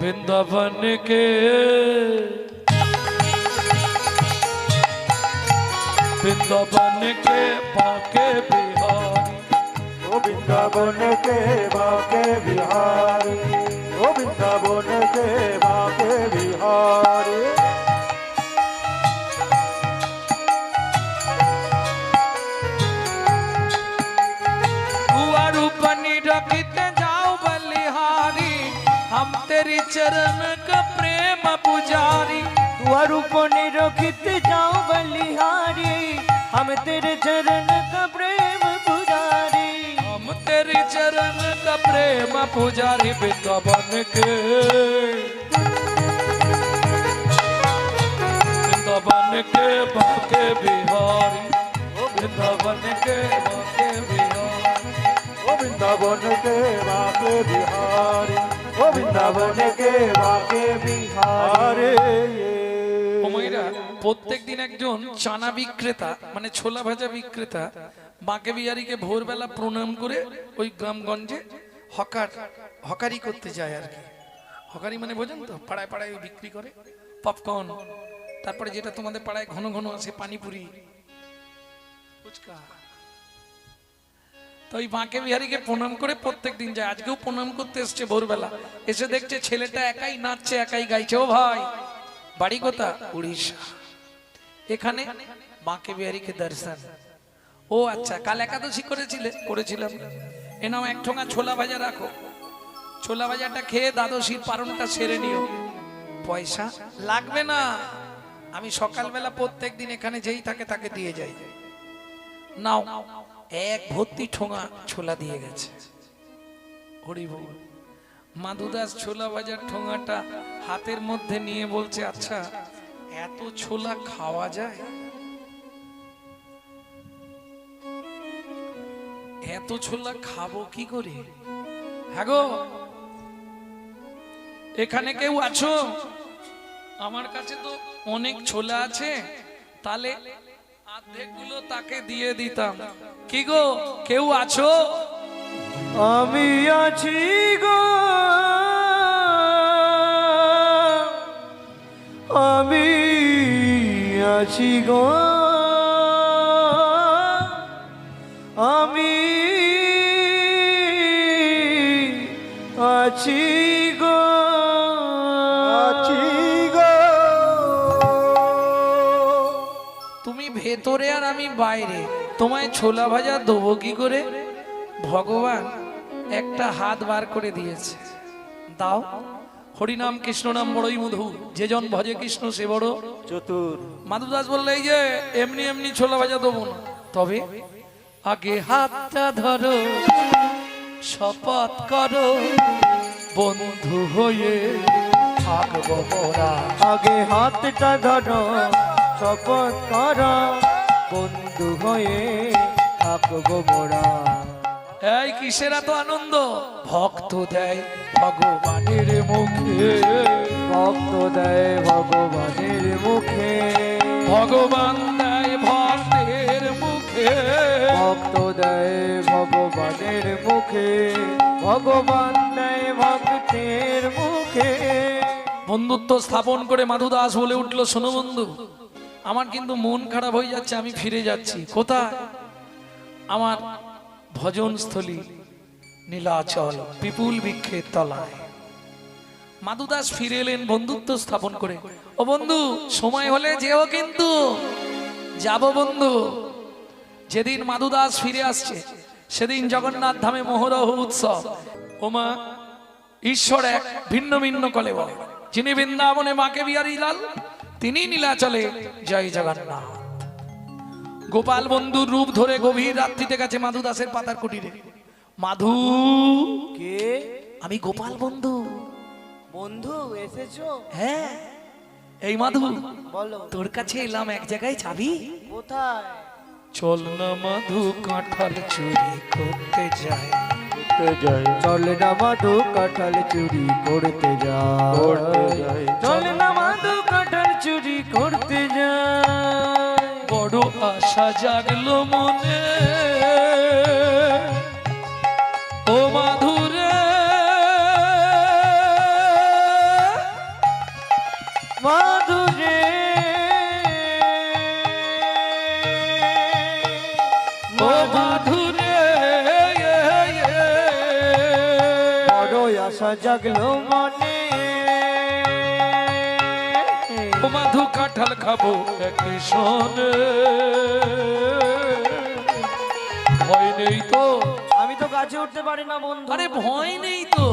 वृंदावन के वृंदावन के बाके बिहारी ओ वृंदावन के बाके बिहारी ओ वृंदावन के बाके बिहारी रखते जाओ बलिहारी हम तेरी चरण का प्रेम पुजारी द्वारूपने रखित जाओ बलिहारी हम तेरे चरण का प्रेम पुजारी हम तेरी चरण का प्रेम पुजारी वृंदावन के वृंदावन के बाके बिहारी वृंदावन के बाके बिहारी ओ वृंदावन के बाके बिहारी ओ वृंदावन के बाके बिहारी প্রত্যেক দিন একজন চানা বিক্রেতা মানে ছোলা ভাজা বিক্রেতা বাঁকে বিহারীকে ভোরবেলা প্রণাম করে ওই গ্রামগঞ্জে হকারি করতে যায় আর কি। হকারি মানে বোঝেন তো, পাড়ায় পাড়ায় বিক্রি করে পপকর্ন, তারপরে যেটা তোমাদের পাড়ায় ঘন ঘন আসে পানিপুরি, ফুচকা। তো ওই বাঁকে বিহারীকে প্রণাম করে প্রত্যেক দিন যায়। আজকেও প্রণাম করতে এসছে ভোরবেলা, এসে দেখছে ছেলেটা একাই নাচছে একাই গাইছে। ও ভাই, বাড়ি কোথা? উড়িষ্যা। এখানে বাঁকে বিহারীকে দর্শন। ও আচ্ছা, কাল একাদশী করেছিলাম, এ নাও এক ঠোঙা ছোলা ভাজা রাখো, ছোলা ভাজাটা খেয়ে দ্বাদশীর পারণটা সেরে নিও। পয়সা লাগবে না, আমি সকালবেলা প্রত্যেক দিন এখানে যেই থাকে তাকে দিয়ে যাই। নাও, এক ভর্তি ঠোঙা ছোলা দিয়ে গেছে। হরি বল। মাধুদাস ছোলা ভাজার ঠোঙাটা হাতের মধ্যে নিয়ে বলছে, আচ্ছা এত ছোলা খাওয়া যায়? এত ছোলা খাবো কি করে? হ্যাঁ গো, এখানে কেউ আছো? আমার কাছে তো অনেক ছোলা আছে, তাহলে অর্ধেক গুলো তাকে দিয়ে দিতাম। কি গো, কেউ আছো? আমি আছি গো, আমি আছি গো, আমি আছি গো, আছি গো। তুমি ভেতরে আর আমি বাইরে, তোমায় ছোলা ভাজা দেবো কি করে? ভগবান একটা হাত বার করে দিয়েছে, দাও। হরিনাম কৃষ্ণ নাম বড়ই মধু, যে জন ভজে কৃষ্ণ সে বড় চতুর। মাধুদাস বললে, এই যে এমনি এমনি ছোলা ভাজা দেবো না, তবে আগে হাতটা ধরো, শপথ করো, বন্ধু হয়ে থাকবো মোরা। আগে হাতটা ধরো, শপথ করো, বন্ধু হয়ে থাকবো মোরা। এই কিসের এত আনন্দ? ভক্ত দেয় ভগবানের মুখে, ভক্ত দেয় ভগবানের মুখে, ভগবান দেয় ভক্তের মুখে, ভক্ত দেয় ভগবানের মুখে, ভগবান দেয় ভক্তের মুখে। বন্ধুত্ব স্থাপন করে মাধুদাস বলে উঠলো, শোনো বন্ধু, আমার কিন্তু মন খারাপ হয়ে যাচ্ছে, আমি ফিরে যাচ্ছি। কোথায়? আমার ভজনস্থলী নীলাচল বিপুল বৃক্ষের তলায়। মাধুদাস ফিরে এলেন বন্ধুত্ব স্থাপন করে। ও বন্ধু, সময় হলে যেও কিন্তু। যাব বন্ধু। যেদিন মাধুদাস ফিরে আসছে সেদিন জগন্নাথ ধামে মহরহ উৎসব। ওমা, ঈশ্বর এক, ভিন্ন ভিন্ন কলে বলে। যিনি বৃন্দাবনে মাকে বিহারী লাল, তিনি নীলাচলে জয় জগন্নাথ। গোপাল বন্ধুর রূপ ধরে গভীর রাত্রিতে গেছে মাধুদাসের পাতার কুটিরে। মাধু, কে? আমি গোপাল বন্ধু। বন্ধু এসেছো? হ্যাঁ, এই মাধু, বলো। তোর কাছে এলাম, এক জায়গায় যাবি? কোথায়? চল না মাধু, কাঁঠাল চুরি করতে যাই। চল না মাধু, কাঁঠাল চুরি করতে যাই। চল না মাধু, কাঁঠাল চুরি করতে যাই। বড় আশা জাগলো মনে, ও মাধুরে আশা জাগলো মনে। ও মাধু কাঁঠাল খাবো একই শোনে, ভয় নেই তো? আমি তো গাছে উঠতে পারি না বন্ধু। আরে ভয় নেই তো,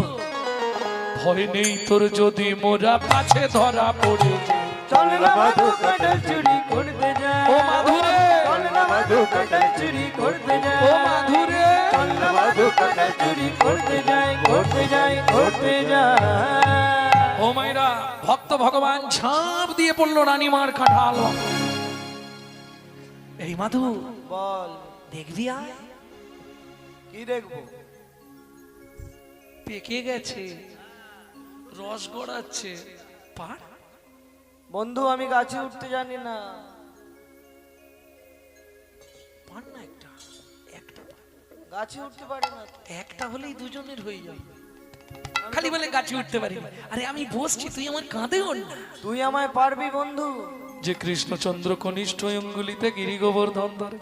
ভয় নেই তোর যদি মোরা পাছে ধরা পড়ে যাই। চল না মাধু কাঁঠাল চুরি করতে যাই। ও মাধুরে, চল না মাধু কাঁঠাল চুরি করতে যাই। ও মাধুরে, চল না মাধু কাঁঠাল চুরি করতে যাই, করতে যাই, করতে যাই। ও মাইরা ভক্ত ভগবান ঝাঁপ দিয়ে পড়লো রানীমার কাঁঠাল। এই মাধু বল দেখবি আয়, কি দেখবো? পেকে গেছে, রস গড়াচ্ছে, পার। বন্ধু আমি গাছে উঠতে জানি না। পার না একটা, একটা পার। গাছে উঠতে পারি না তো। একটা হলেই দুজনের হয়ে যাবে। খালি বলে গাছে উঠতে পারি না। আরে আমি বসছি, তুই আমার কাঁধে ওঠ না। তুই আমায় পারবি বন্ধু? যে কৃষ্ণচন্দ্র কনিষ্ঠ অঙ্গুলিতে গিরি গোবর্ধন ধরে,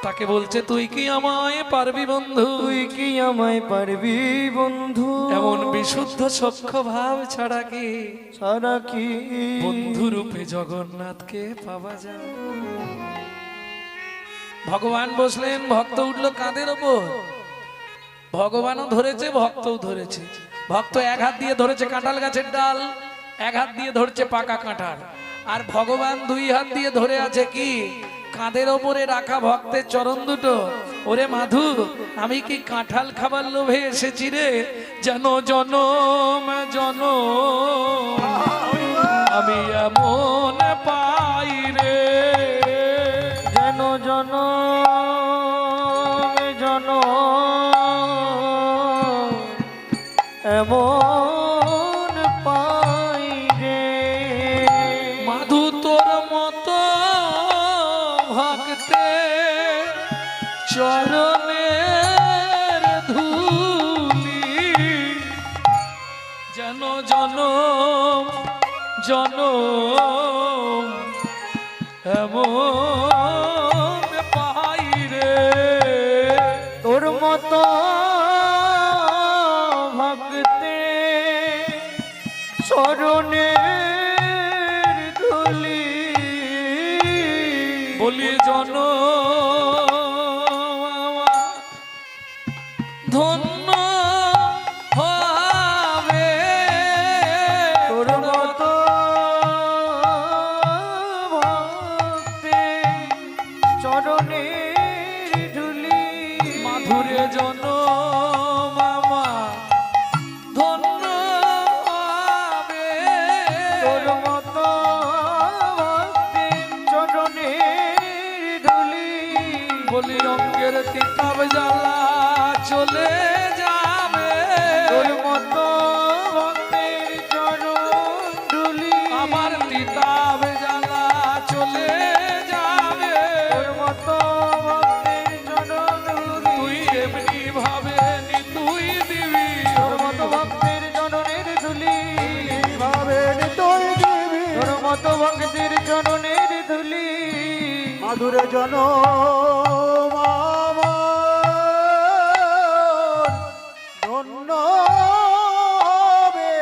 তাকে বলছে তুই কি আমায় পারবি বন্ধু? তুই কি আমায় পারবি বন্ধু? এমন বিশুদ্ধ সখ্য ভাব ছাড়া কি সারা কি বন্ধু রূপে জগন্নাথকে পাওয়া যায়? ভগবান বসলেন, ভক্ত উঠলো কাঁধের ওপর। ভগবানও ধরেছে, ভক্তও ধরেছে। ভক্ত এক হাত দিয়ে ধরেছে কাঁঠাল গাছের ডাল, এক হাত দিয়ে ধরছে পাকা কাঁঠাল, আর ভগবান দুই হাত দিয়ে ধরে আছে কি? কাঁধের ওপরে রাখা ভক্তের চরণ দুটো। ওরে মাধু, আমি কি কাঁঠাল খাবার লোভে এসেছি রে? যেন জনম জনম আমি এমন পাই রে, যেন জন জন এমন পাই রে। মাধু তোর মতো ভক্তে চরণের ধুলি যেন জনম জনম এমন পাই রে। তোর মতো ভক্তে চরণের ধুলি বলি জন ধন্য হবে। তোর মতো ভক্তে চরণের ধুলি মাধুরে জন মামা ধন্য হবে। তোর মতো ভক্তে চরণের ধুলি বলি অঙ্গের তিতাব জ্বালা চলে যাবে। তোর মতো ভক্তের চরণ ধুলি আমার তিতাব জ্বালা চলে যাবে। তোর মতো ভক্তের চরণ ধুলি তুই এমনি ভাবে নি তুই দিবি। তোর মতো ভক্তের চরণের ধুলি ভাবে তুই দিবি তোর মতো ভক্তের চরণের ধুলি মাধুরে জন ধন্য হবে।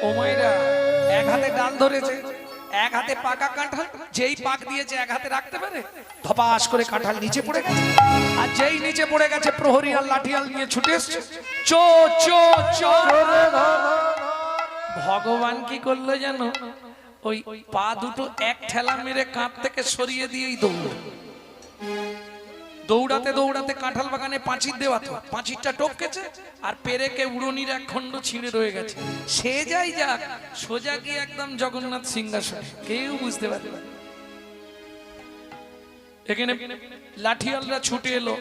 ও মাইরা এক হাতে ডাল ধরেছে, এক হাতে পাকা কাঁঠাল। যেই পাক দিয়েছে এক হাতে রাখতে পারে, ধপাস করে কাঁঠাল নিচে পড়ে গেছে। আর যেই নিচে পড়ে গেছে প্রহরী আর লাঠিয়াল নিয়ে ছুটে এসছে। চো চো চো। ভগবান কি করলো জানো? ওই পা দুটো এক ঠেলা মেরে কাঁধ থেকে সরিয়ে দিয়েই দৌড়। দৌড়াতে দৌড়াতে কাঁঠাল বাগানে পাঁচির দেওয়া তো, পাঁচিরটা টপকেছে আর পেরেকে উড়নির এক খণ্ড ছিঁড়ে রয়ে গেছে। সে যাই যাক, সোজা গিয়ে একদম জগন্নাথ সিংহাসনে, কেউ বুঝতে পারে না। এখানে লাঠিয়ালরা ছুটে এলো।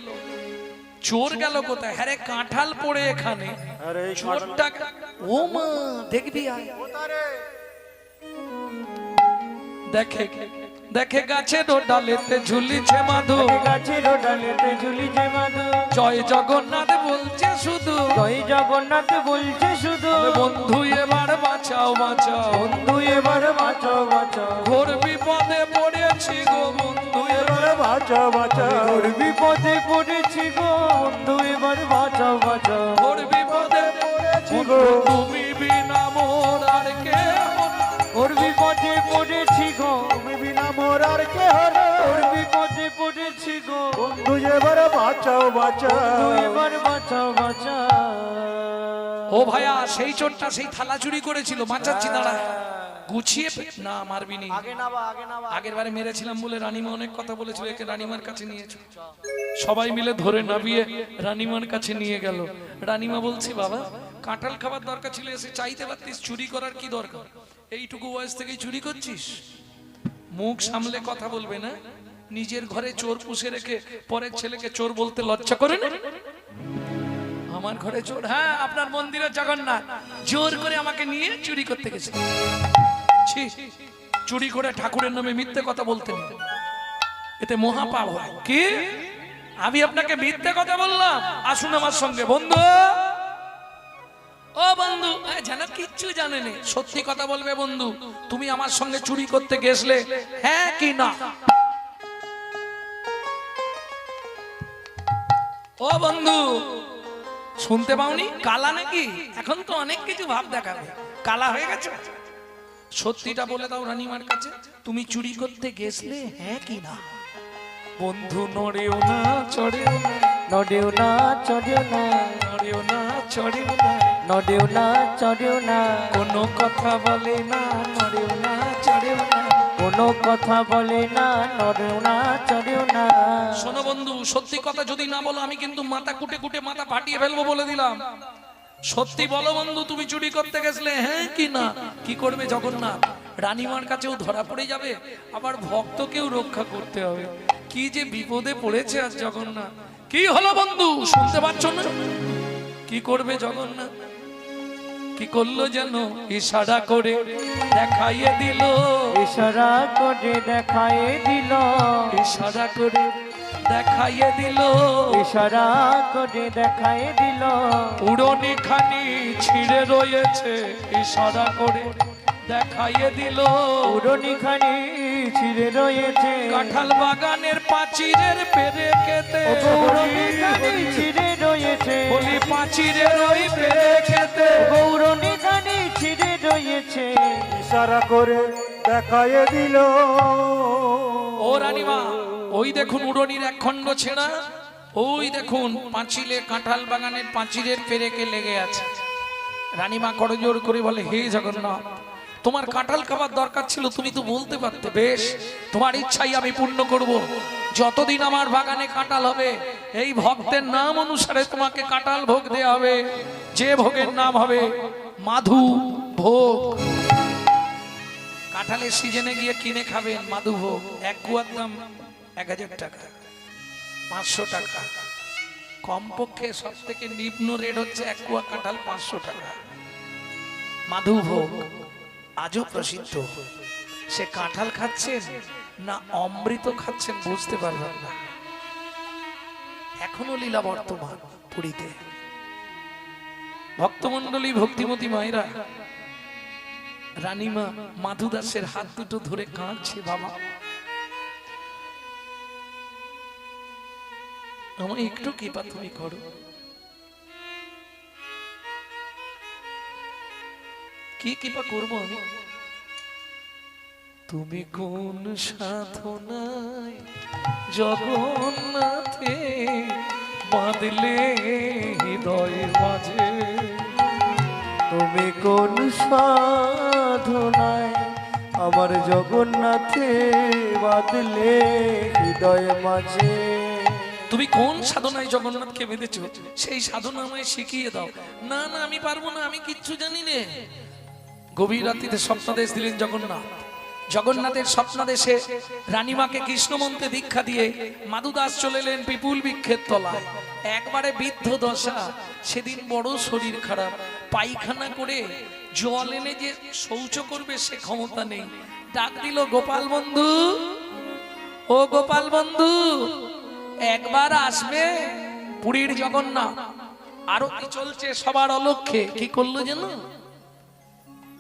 চোর গেল কোথায়? হ্যাঁ রে, কাঁঠাল পড়ে এখানে। আরে এই চোরটা ও মা দেখবি আয়। দেখে দেখে গাছের ডালেতে ঝুলিছে মাধু, গাছের ডালেতে ঝুলিছে মাধু। জয় জগন্নাথ বলছে শুধু, জয় জগন্নাথ বলছে শুধু। বন্ধু এবার বাঁচাও বাঁচাও, বন্ধু এবার বাঁচাও বাঁচাও। ঘোর বিপদে পড়েছি গো বন্ধু এবার বাঁচা বাঁচা ঘোর বিপদে পড়েছি গো বন্ধু এবার বাঁচাও বাঁচাও। ঘোর গো তুমি বিনা মোর আর কে ওর বিপদে পড়েছি গো, তুমি বিনা মোর আর কে হলো ওর বিপদে পড়েছি গো, বন্ধু এবার বাঁচাও বাঁচাও বন্ধু এবার বাঁচাও বাঁচাও। ও ভাইয়া সেই চোরটা সেই থালা চুরি করেছিল, বাঁচাচ্ছি দাঁড়া গুছিয়ে না মারবি নি। আগের বারে মেরেছিলাম বলে রানীমা অনেক কথা বলেছিল, একে রানীমার কাছে নিয়েছে, সবাই মিলে ধরে নামিয়ে রানীমার কাছে নিয়ে গেল। রানীমা বলছি বাবা কাঁঠাল খাবার দরকার ছিল, এসে চাইতে পারতিস, চুরি করার কি দরকার, এইটুকু বয়স থেকেই চুরি করছিস? মুখ সামলে কথা বলবে না, নিজের ঘরে চোর পুষে রেখে পরের ছেলেকে চোর বলতে লজ্জা করে না? আমার ঘরে চোর, হ্যাঁ আপনার মন্দিরে জগন্নাথ জোর করে আমাকে নিয়ে চুরি করতে গেছে। ছি, চুরি করে ঠাকুরের নামে মিথ্যে কথা বলতেন, এতে মহাপাপ হয়। কি আমি আপনাকে মিথ্যে কথা বললাম? আসুন আমার সঙ্গে বন্ধু। ও বন্ধু যেন কিচ্ছু জানে না, সত্যি কথা বলবে বন্ধু, তুমি আমার সঙ্গে চুরি করতে গেছলে হ্যাঁ কি না? ও বন্ধু শুনতে পাওনি কালা নাকি? এখন তো অনেক কিছু ভাব দেখাবে, কালা হয়ে গেছে। সত্যিটা বলে দাও রানীমার কাছে, তুমি চুরি করতে গেছলে হ্যাঁ কি না? বন্ধু নড়েও না চড়েও না, নড়েও না চড়েও না, নড়েও না চড়েও না, নড়েও না চড়েও না, কোনো কথা বলে না, নড়েও না চড়েও না, কোনো কথা বলে না, নড়েও না চড়েও না। শোনো বন্ধু, সত্যি কথা যদি না বলো আমি কিন্তু মাথা কুটে কুটে মাথা ফাটিয়ে ফেলবো বলে দিলাম। সত্যি বলো বন্ধু, তুমি চুরি করতে গেছলে হ্যাঁ কি না? কি করবে জগন্নাথ? রানীমার কাছেও ধরা পড়ে যাবে, আবার ভক্তকেও রক্ষা করতে হবে। কি যে বিপদে পড়েছে আজ জগন্নাথ। কি হলো বন্ধু শুনতে পাচ্ছ না? কি করবে জগন্নাথ? কি করলো যেন ইশারা করে দেখাইয়ে দিল, ইশারা করে দেখায়ে দিল, ইশারা করে দেখাইয়ে দিল, ইশারা করে দেখায়ে দিল, উড়নি খানি ছিঁড়ে রয়েছে, ইশারা করে দেখাইয়ে দিল, উড়নি খানি ছিঁড়ে রয়েছে, কাঁঠাল বাগানের পাঁচিরের পেরেকেতে, উড়নি খানি ছিঁড়ে রয়েছে, বলি পাঁচিরের ওই পেরেকেতে, গৌরনি খানি ছিঁড়ে রয়েছে, ইশারা করে দেখায়ে দিল। ও রানীমা ওই দেখুন উড়নির এক খণ্ড ছেঁড়া, ওই দেখুন পাঁচিলে কাঁঠাল বাগানের পাঁচিরের পেরেকে লেগে আছে। রানীমা করজোর করে বলে হে জগন্নাথ, তোমার কাঁঠাল খাবার দরকার ছিল, তুমি তো বলতে পারতে। বেশ, তোমার ইচ্ছাই আমি পূর্ণ করব। যতদিন আমার বাগানে কাঁঠাল হবে এই ভক্তের নাম অনুসারে তোমাকে কাঁঠাল ভোগ দেয়া হবে, যে ভোগের নাম হবে মাধু ভোগ। কাঁঠালের সিজনে গিয়ে কিনে খাবেন মাধু ভোগ, এক কুয়ার দাম 1000 টাকা, 500 টাকা, কমপক্ষে সব থেকে নিম্ন রেট হচ্ছে এক কুয়া কাঁঠাল 500 টাকা। মাধু ভোগ আজও প্রসিদ্ধ। সে কাঁঠাল খাচ্ছেন না অমৃত খাচ্ছেন বুঝতে পারবেন না, এখনো লীলা বর্তমান পুরীতে। ভক্তমন্ডলী ভক্তিমতী মায়েরা, রানীমা মাধু দাসের হাত দুটো ধরে কাঁদছে, বাবা আমায় একটু কৃপা তুমি করো। কি কৃপা করবো আমি? তুমি কোন সাধনায় জগন্নাথে বাঁধলে হৃদয়ের মাঝে, তুমি কোন সাধনায় আমার জগন্নাথে বাঁধলে হৃদয় মাঝে, তুমি কোন সাধনায় জগন্নাথকে বেঁধেছো সেই সাধনা আমায় শিখিয়ে দাও। না না আমি পারবো না, আমি কিচ্ছু জানি না। গভীর রাত্রিতে স্বপ্নাদেশ দিলেন জগন্নাথ। জগন্নাথের স্বপ্নাদেশে রানীমাকে কৃষ্ণ মন্ত্রে দীক্ষা দিয়ে মাধুদাস চলে এলেন পিপুল বৃক্ষের তলায়। একবারে বৃদ্ধ দশা, সেদিন বড় শরীর খারাপ, পায়খানা করে জল এনে যে শৌচ করবে সে ক্ষমতা নেই। ডাক দিল গোপাল বন্ধু, ও গোপাল বন্ধু একবার আসবে। পুরীর জগন্নাথ আরতি চলছে সবার অলক্ষ্যে। কি করলো যেন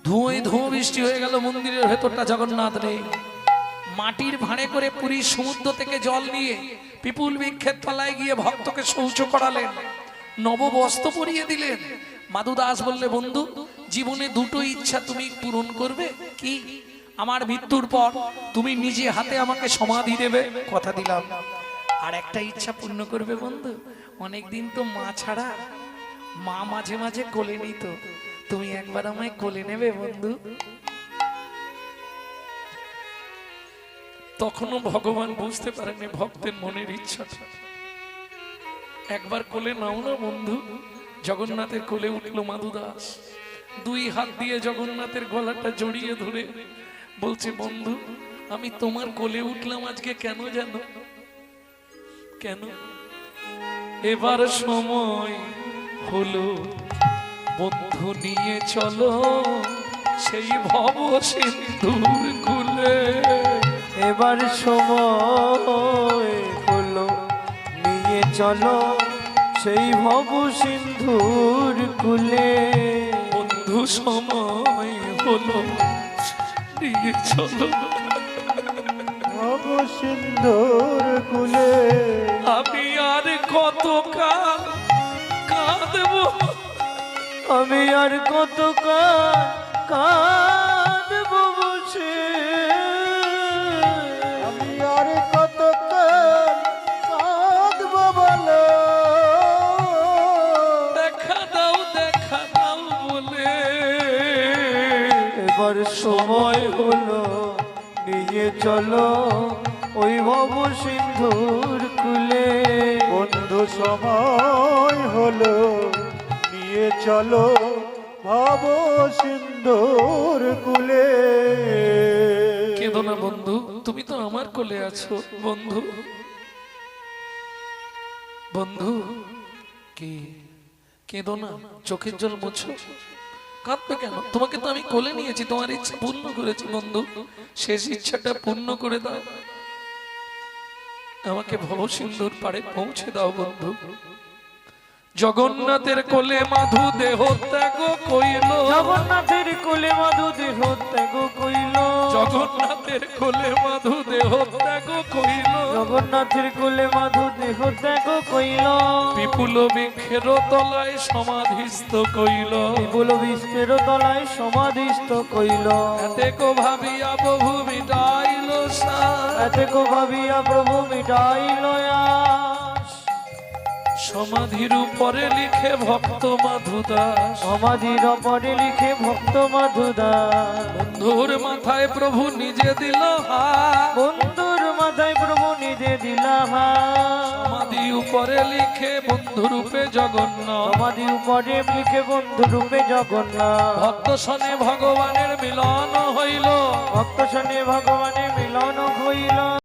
ধুঁয়ে ধুঁ বৃষ্টি হয়ে গেল, মন্দিরের ভেতরটা জগন্নাথ নেই। মাটির ভাঁড়ে করে পুরীর সমুদ্র থেকে জল নিয়ে পিপুল বৃক্ষের তলায় গিয়ে ভক্তকে শৌচ করালেন, নববস্ত্র পরিয়ে দিলেন, মাধু দাস বললে, বন্ধু জীবনে দুটো ইচ্ছা তুমি পূরণ করবে কি? আমার মৃত্যুর পর তুমি নিজে হাতে আমাকে সমাধি দেবে, কথা দিলাম। আর একটা ইচ্ছা পূর্ণ করবে বন্ধু, অনেকদিন তো মা ছাড়া, মা মাঝে মাঝে কোলে নিত, তুমি একবার আমায় কোলে নেবে বন্ধু। তখনও ভগবান বুঝতে পারেনি ভক্তের মনের ইচ্ছাটা। একবার কোলে নাও না বন্ধু। জগন্নাথের কোলে উঠলো মাধু দাস, দুই হাত দিয়ে জগন্নাথের গলাটা জড়িয়ে ধরে বলছে, বন্ধু আমি তোমার কোলে উঠলাম আজকে কেন জানো? কেন? এবার সময় হলো বন্ধু নিয়ে চলো সেই ভব সিন্ধুর কুলে। এবার সময় হলো নিয়ে চলো সেই ভব সিন্ধুর কুলে। বন্ধু সময় হলো নিয়ে চলো ভব সিন্ধুর কুলে। আমি আর কত কাল কাঁদবো, আমি আর কত কাঁদবো বসে, আমি আর কত কাঁদবো বলো। দেখা দাও বলে। এবার সময় হলো নিয়ে চলো ওই ভব সিন্ধুর কুলে। বন্ধু সময় হলো নিয়ে চলো ভব সিন্ধুর কুলে। কেঁদো না বন্ধু, তুমি তো আমার কোলে আছো বন্ধু। বন্ধু কি কেঁদো না, চোখের জল মুছো। কাঁদবে কেন? তোমাকে তো আমি কোলে নিয়েছি, তোমার ইচ্ছা পূর্ণ করেছি বন্ধু। শেষ ইচ্ছাটা পূর্ণ করে দাও, আমাকে ভবসিন্ধুর পাড়ে পৌঁছে দাও বন্ধু। জগন্নাথের কোলে মাধু দেহ ত্যাগ কইল, জগন্নাথের কোলে মাধু দেহ ত্যাগ কইল, জগন্নাথের কোলে মাধু দেহ ত্যাগ কইল, জগন্নাথের কোলে মাধু দেহ ত্যাগ কইল। বিপুল বৃক্ষের তলায় সমাধিস্থ কইল, বিপুল বিশ্বের তলায় সমাধিস্থ কইল। এতেকো ভাবিয়া প্রভু মিটাইল সার, এতেকো ভাবিয়া প্রভু মিটাইল আশ। সমাধির উপরে লিখে ভক্ত মাধু দাস, সমাধির পরে লিখে ভক্ত মাধু দাস। বন্ধুর মাথায় প্রভু নিজে দিল হাত, বন্ধুর মাথায় প্রভু নিজে দিলা হাত। সমাধি উপরে লিখে বন্ধু রূপে জগন্নাথ, সমাধি উপরে লিখে বন্ধু রূপে জগন্নাথ। ভক্ত সনে ভগবানের মিলন হইল, ভক্ত শনি ভগবানের মিলন হইল।